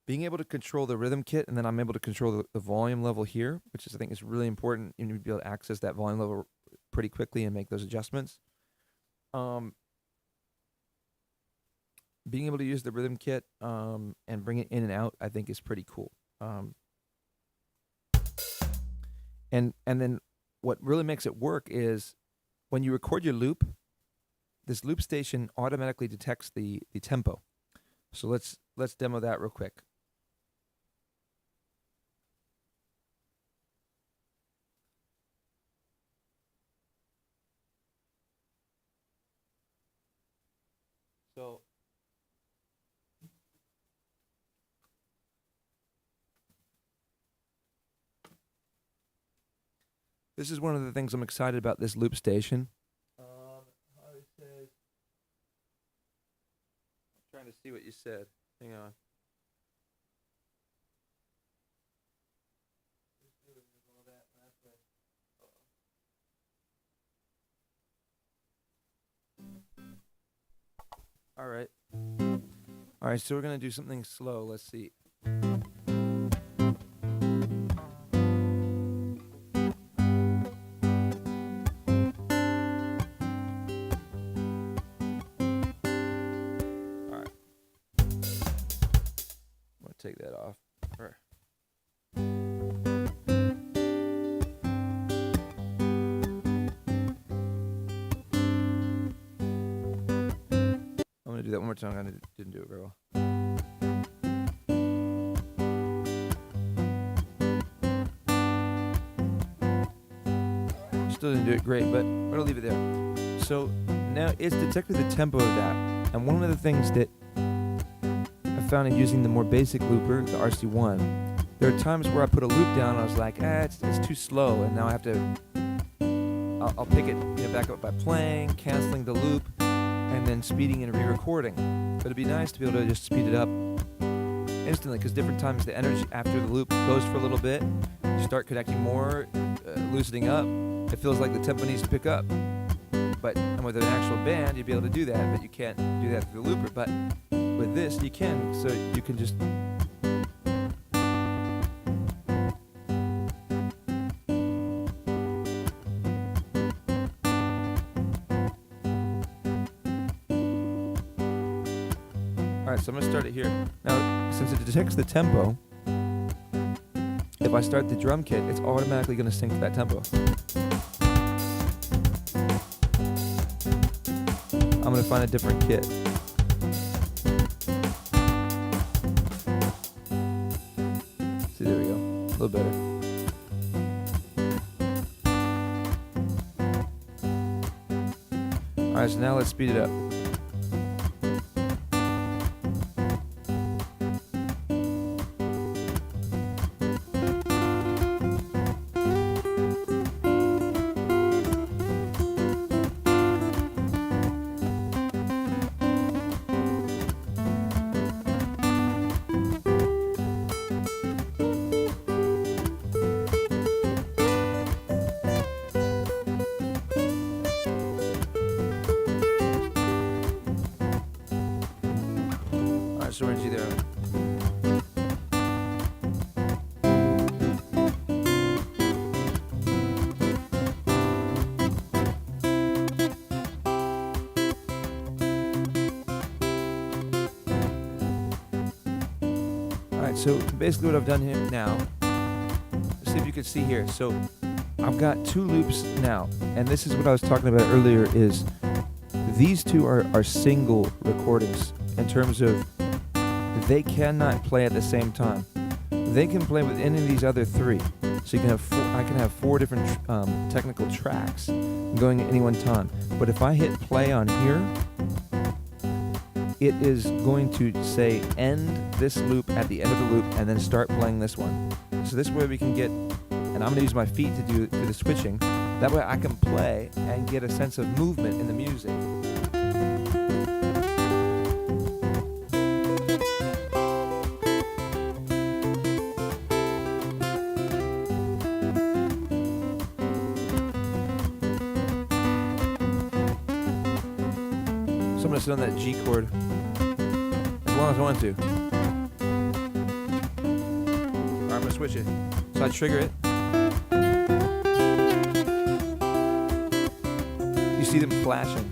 Speaker 1: Being able to control the rhythm kit, and then I'm able to control the volume level here, which I think is really important. You need to be able to access that volume level pretty quickly and make those adjustments. Being able to use the rhythm kit and bring it in and out, I think is pretty cool. And then what really makes it work is when you record your loop, this loop station automatically detects the tempo. So let's demo that real quick. So this is one of the things I'm excited about this loop station. How it says, I'm trying to see what you said. Hang on. All right. All right, so we're going to do something slow. Let's see. Take that off. I'm going to do that one more time. I didn't do it very well. Still didn't do it great, but I'm going to leave it there. So now it's detected the tempo of that. And one of the things that I found in using the more basic looper, the RC1, there are times where I put a loop down and I was like, it's too slow, and now I have to. I'll pick it back up by playing, canceling the loop, and then speeding and re-recording. But it'd be nice to be able to just speed it up instantly, because different times the energy after the loop goes for a little bit, you start connecting more, loosening up. It feels like the tempo needs to pick up. But with an actual band, you'd be able to do that, but you can't do that through the looper. But with this, you can, so you can just. Alright, so I'm going to start it here. Now, since it detects the tempo, if I start the drum kit, it's automatically going to sync to that tempo. I'm going to find a different kit. See, there we go. A little better. Alright, so now let's speed it up. So we're there. Alright, so basically what I've done here now, let's see if you can see here. So I've got two loops now, and this is what I was talking about earlier, is these two are single recordings in terms of they cannot play at the same time. They can play with any of these other three. So you can have I can have four different technical tracks going at any one time. But if I hit play on here, it is going to say end this loop at the end of the loop and then start playing this one. So this way we can get, and I'm going to use my feet to do the switching. That way I can play and get a sense of movement in the music. So I'm going to sit on that G chord as long as I want to. Alright, I'm going to switch it. So I trigger it. You see them flashing.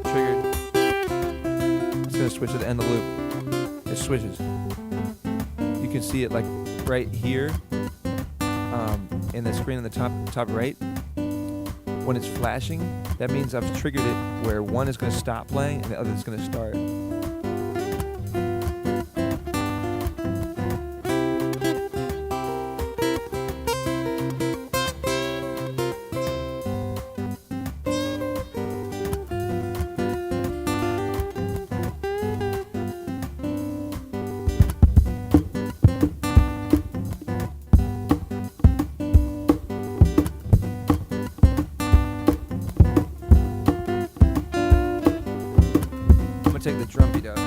Speaker 1: Triggered. It's going to switch at the end of the loop. It switches. You can see it like right here in the screen in the top right. When it's flashing, that means I've triggered it where one is going to stop playing and the other is going to start. Take the drum beat out.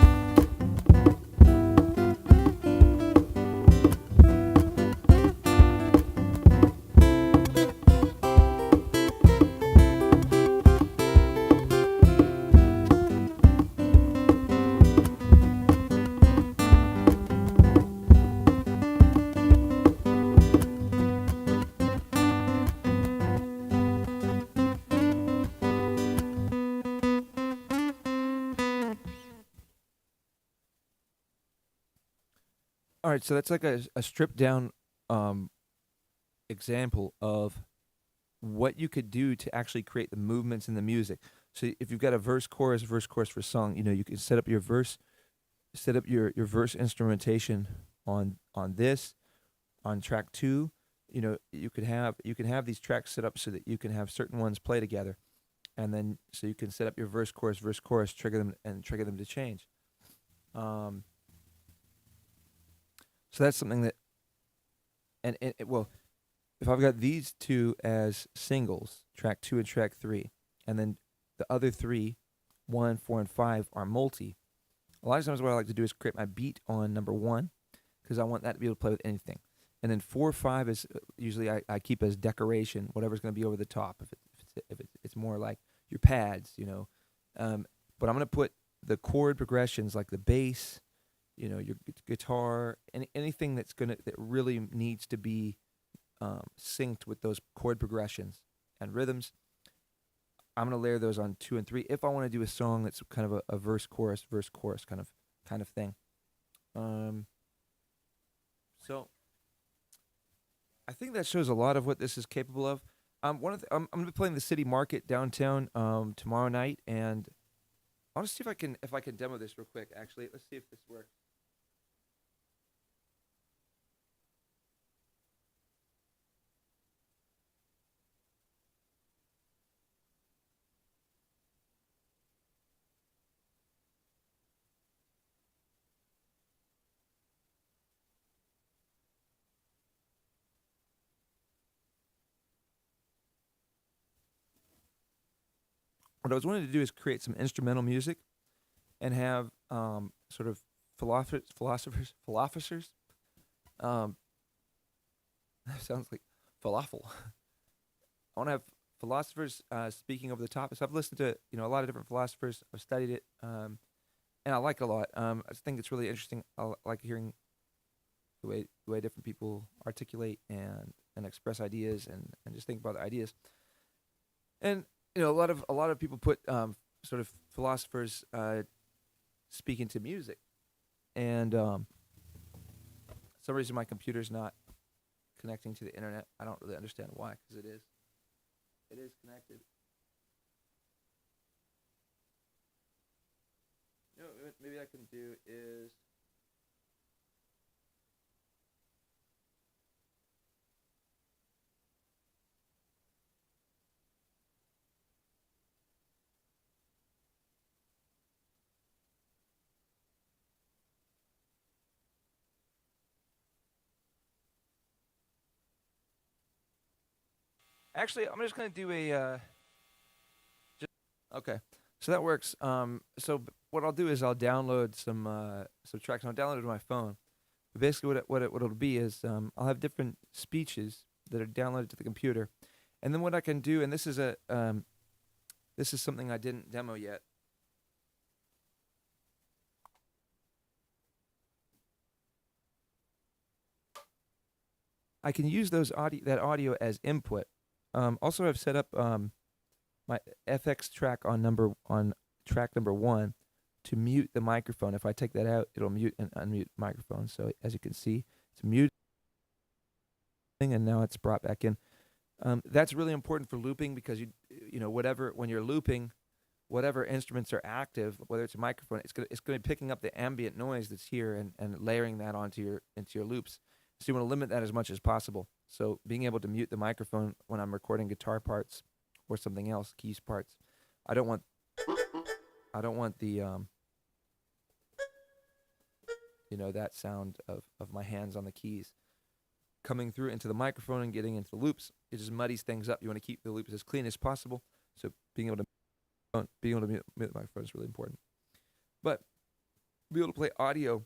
Speaker 1: All right, so that's like a stripped down example of what you could do to actually create the movements in the music. So if you've got a verse chorus for a song, you can set up your verse verse instrumentation on this, on track 2. You can have these tracks set up so that you can have certain ones play together, and then so you can set up your verse chorus, trigger them to change. So that's something that, well, if I've got these two as singles, track 2 and track 3, and then the other three, 1, 4, and 5 are multi. A lot of times, what I like to do is create my beat on number 1 because I want that to be able to play with anything. And then 4, 5 is usually I keep as decoration, whatever's going to be over the top. If it's more like your pads, but I'm going to put the chord progressions like the bass, your guitar, anything that really needs to be synced with those chord progressions and rhythms. I'm gonna layer those on 2 and 3 if I want to do a song that's kind of a verse chorus kind of thing. Um, so I think that shows a lot of what this is capable of. I'm gonna be playing the city market downtown tomorrow night, and I'll just see if I can demo this real quick. Actually, let's see if this works. What I was wanting to do is create some instrumental music and have sort of philosophers. Um, sounds like falafel. I want to have philosophers speaking over the top. So I've listened to a lot of different philosophers. I've studied it, and I like it a lot. I just think it's really interesting. I like hearing the way different people articulate and express ideas and just think about the ideas. And a lot of people put sort of philosophers speaking to music, and some reason my computer's not connecting to the internet. I don't really understand why, because it is connected. What maybe I can do is actually I'm just gonna do a just okay. So that works. What I'll do is I'll download some tracks. I'll download it to my phone. But basically, what it'll be is I'll have different speeches that are downloaded to the computer, and then what I can do, and this is something I didn't demo yet. I can use that audio as input. Also, I've set up my FX track on track number 1 to mute the microphone. If I take that out, it'll mute and unmute microphone. So as you can see, it's muting and now it's brought back in. That's really important for looping because whatever when you're looping, whatever instruments are active, whether it's a microphone, it's gonna be picking up the ambient noise that's here and layering that into your loops. So you want to limit that as much as possible. So being able to mute the microphone when I'm recording guitar parts or something else, keys parts, I don't want the that sound of my hands on the keys coming through into the microphone and getting into the loops. It just muddies things up. You want to keep the loops as clean as possible. So being able to mute the microphone is really important. But be able to play audio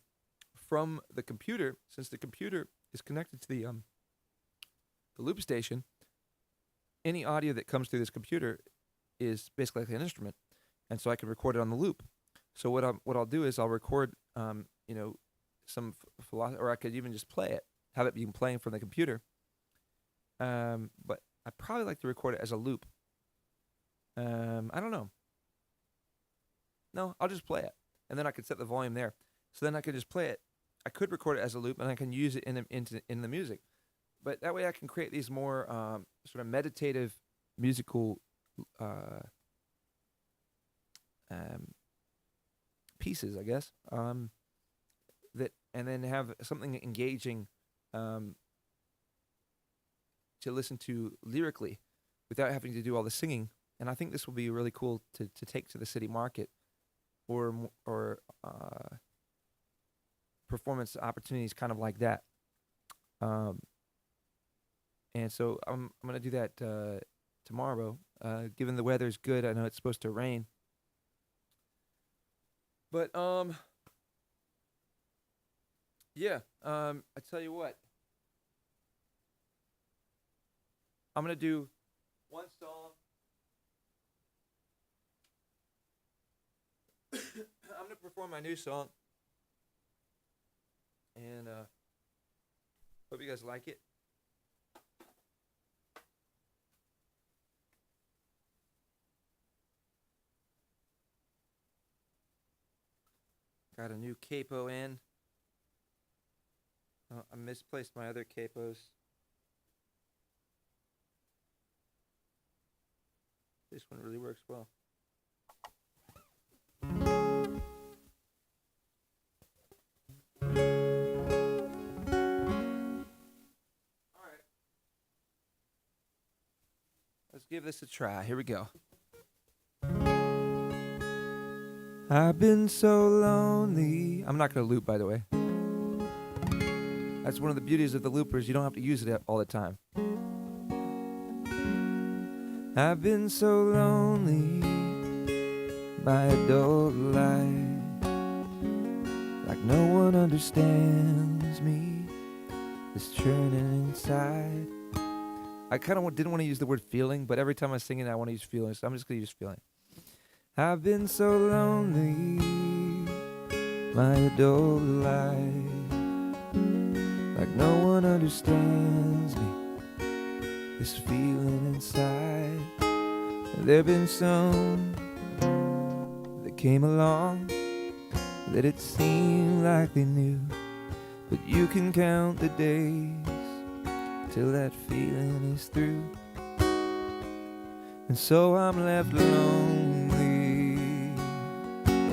Speaker 1: from the computer, since the computer is connected to the loop station. Any audio that comes through this computer is basically like an instrument, and so I can record it on the loop. So what I'll do is I'll record some philosophy, or I could even just play it, have it be playing from the computer. But I probably like to record it as a loop. I don't know. No, I'll just play it, and then I could set the volume there. So then I could just play it. I could record it as a loop, and I can use it in the music. But that way, I can create these more sort of meditative musical um, pieces, I guess. That and then have something engaging um, to listen to lyrically, without having to do all the singing. And I think this will be really cool to take to the city market, or performance opportunities kind of like that. Um, and so I'm gonna do that tomorrow. Given the weather's good, I know it's supposed to rain. But yeah. I tell you what, I'm gonna do one song. I'm gonna perform my new song, and hope you guys like it. Got a new capo in. I misplaced my other capos. This one really works well. All right. Let's give this a try. Here we go. I've been so lonely. I'm not going to loop, by the way. That's one of the beauties of the loopers. You don't have to use it all the time. I've been so lonely my adult life, like no one understands me, this churning inside. I kind of didn't want to use the word feeling, but every time I sing it I want to use feeling, so I'm just going to use feeling. I've been so lonely my adult life, like no one understands me, this feeling inside. There've been some that came along that it seemed like they knew, but you can count the days till that feeling is through. And so I'm left lonely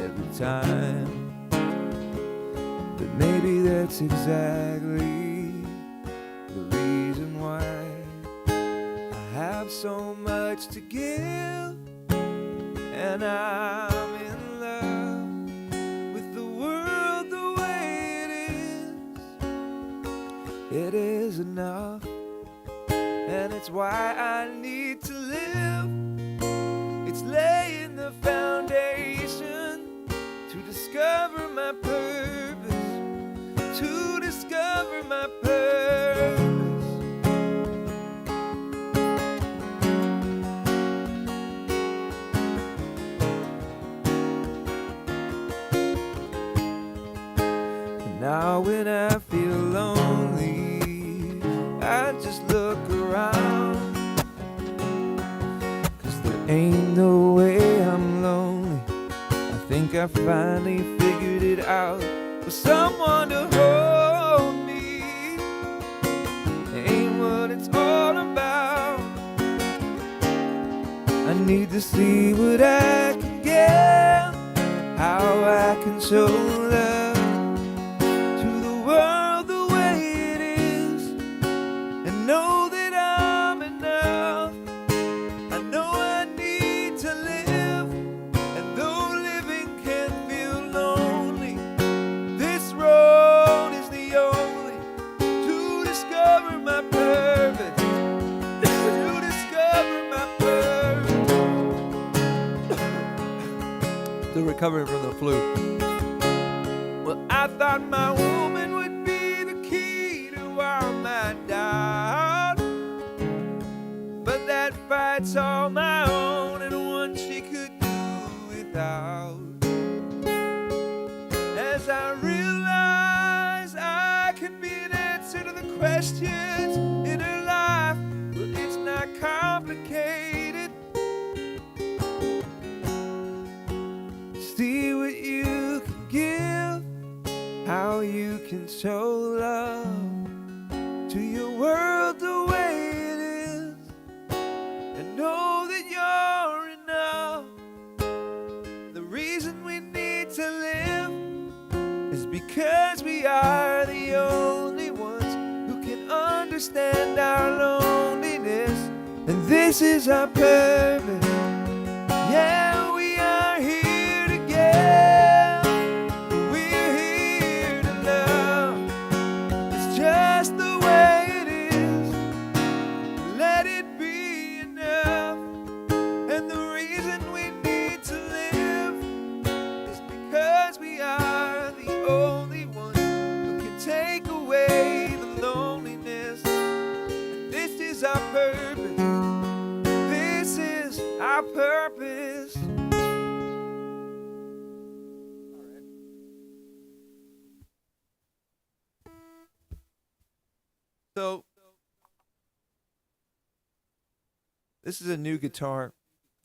Speaker 1: every time, but maybe that's exactly the reason why I have so much to give, and I'm in love with the world the way it is. It is enough, and it's why I need to live. It's laying the foundation to discover my purpose, to discover my purpose. Now when I feel lonely, I just look around, 'cause there ain't no way I'm lonely. I think I finally figured it out. For someone to hold me ain't what it's all about. I need to see what I can get, how I can show love know that I'm enough. I know I need to live, and though living can feel lonely, this road is the only to discover my purpose, to discover my purpose. Still recovering from the flu. Well, I thought my woman would be the key to all my doubt, but that fight's all my own, and one she could do without. As I realize I can be an answer to the questions in her life, but it's not complicated. See what you can give, how you can show love to your world the way it is, and know that you're enough. The reason we need to live is because we are the only ones who can understand our loneliness, and this is our purpose. Yeah, we are here together. We're here to love. our purpose. So this is a new guitar.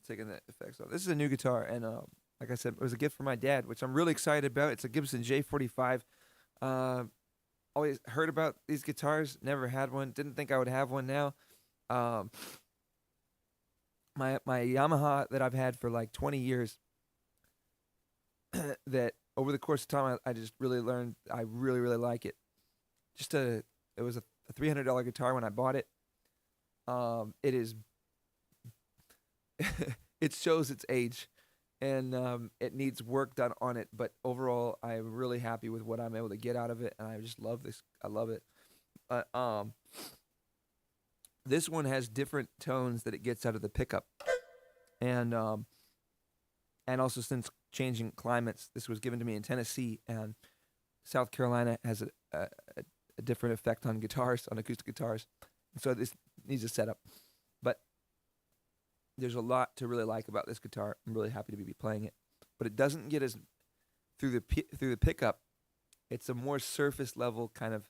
Speaker 1: Taking the effects off. This is a new guitar, and like I said, it was a gift from my dad, which I'm really excited about. It's a Gibson J45. Uh, Always heard about these guitars, never had one. Didn't think I would have one now. Um, my Yamaha that I've had for like 20 years. That over the course of time, I just really learned. I really like it. It was a $300 guitar when I bought it. It is it shows its age, and it needs work done on it. But overall, I'm really happy with what I'm able to get out of it, and I just love this. I love it. But this one has different tones that it gets out of the pickup, and also since changing climates, this was given to me in Tennessee, and South Carolina has a different effect on guitars, on acoustic guitars, so this needs a setup. But there's a lot to really like about this guitar. I'm really happy to be playing it, but it doesn't get as through the pickup. It's a more surface level kind of.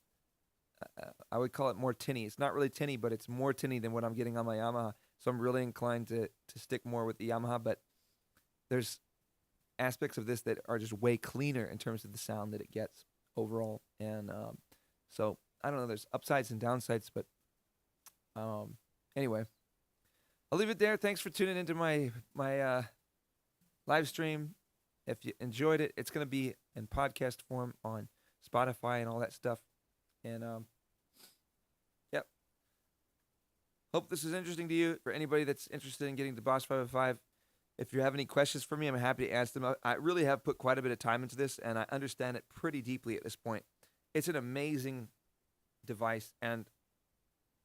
Speaker 1: I would call it more tinny. It's not really tinny, but it's more tinny than what I'm getting on my Yamaha. So I'm really inclined to stick more with the Yamaha. But there's aspects of this that are just way cleaner in terms of the sound that it gets overall. And so I don't know. There's upsides and downsides, but anyway. I'll leave it there. Thanks for tuning into my live stream. If you enjoyed it, it's going to be in podcast form on Spotify and all that stuff. And yep. Hope this is interesting to you. For anybody that's interested in getting the Boss 505, if you have any questions for me, I'm happy to answer them. I really have put quite a bit of time into this, and I understand it pretty deeply at this point. It's an amazing device, and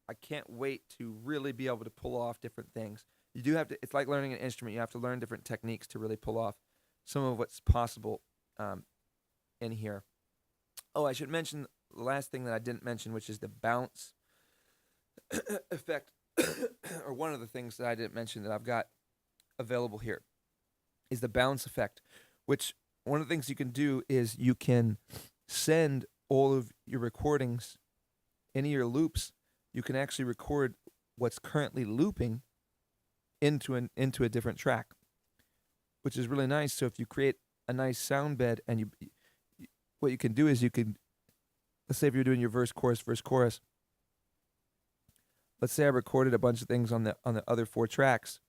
Speaker 1: I can't wait to really be able to pull off different things. You do have to. It's like learning an instrument. You have to learn different techniques to really pull off some of what's possible in here. Oh, I should mention the last thing that I didn't mention, which is the bounce effect, or one of the things that I didn't mention that I've got available here is the bounce effect, which one of the things you can do is you can send all of your recordings, any of your loops. You can actually record what's currently looping into a different track, which is really nice. So if you create a nice sound bed, and what you can do is let's say if you're doing your verse chorus. Let's say I recorded a bunch of things on the other 4 tracks,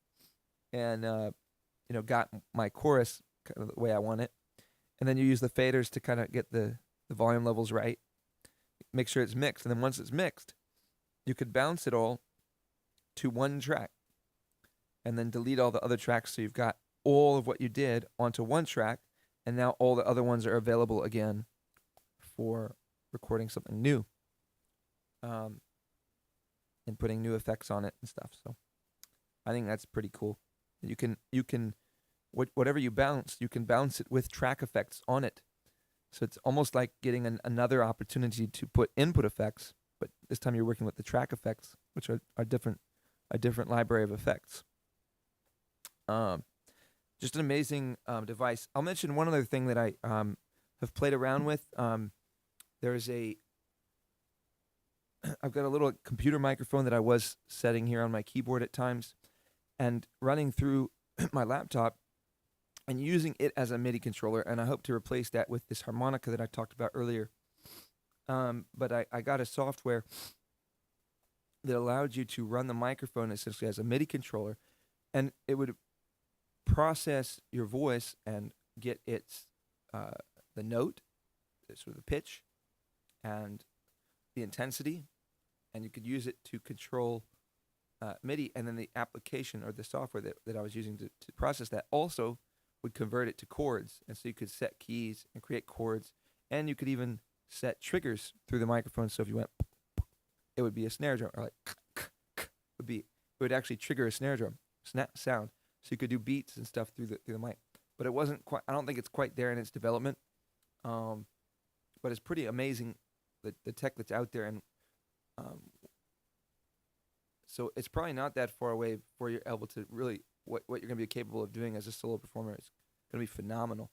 Speaker 1: and got my chorus kind of the way I want it, and then you use the faders to kind of get the volume levels right, make sure it's mixed, and then once it's mixed, you could bounce it all to one track and then delete all the other tracks, so you've got all of what you did onto one track, and now all the other ones are available again for recording something new, and putting new effects on it and stuff. So I think that's pretty cool. You can whatever you bounce, you can bounce it with track effects on it. So it's almost like getting another opportunity to put input effects, but this time you're working with the track effects, which are a different library of effects. Just an amazing device. I'll mention one other thing that I have played around with. There's I've got a little computer microphone that I was setting here on my keyboard at times, and running through my laptop and using it as a MIDI controller, and I hope to replace that with this harmonica that I talked about earlier. But I got a software that allowed you to run the microphone essentially as a MIDI controller, and it would process your voice and get its the note, sort of the pitch, and the intensity, and you could use it to control MIDI, and then the application or the software that I was using to process that also would convert it to chords, and so you could set keys and create chords, and you could even set triggers through the microphone. So if you went, it would be a snare drum, or like it would actually trigger a snare drum sound. So you could do beats and stuff through the mic, but it wasn't quite. I don't think it's quite there in its development, but it's pretty amazing the tech that's out there, and so it's probably not that far away before you're able to really what you're gonna be capable of doing as a solo performer is gonna be phenomenal.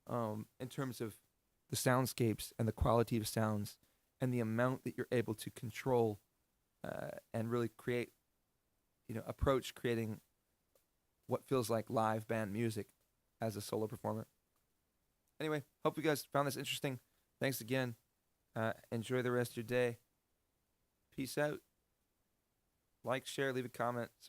Speaker 1: In terms of the soundscapes and the quality of sounds and the amount that you're able to control and really create, approach creating what feels like live band music as a solo performer. Anyway, hope you guys found this interesting. Thanks again. Enjoy the rest of your day. Peace out. Like, share, leave a comment.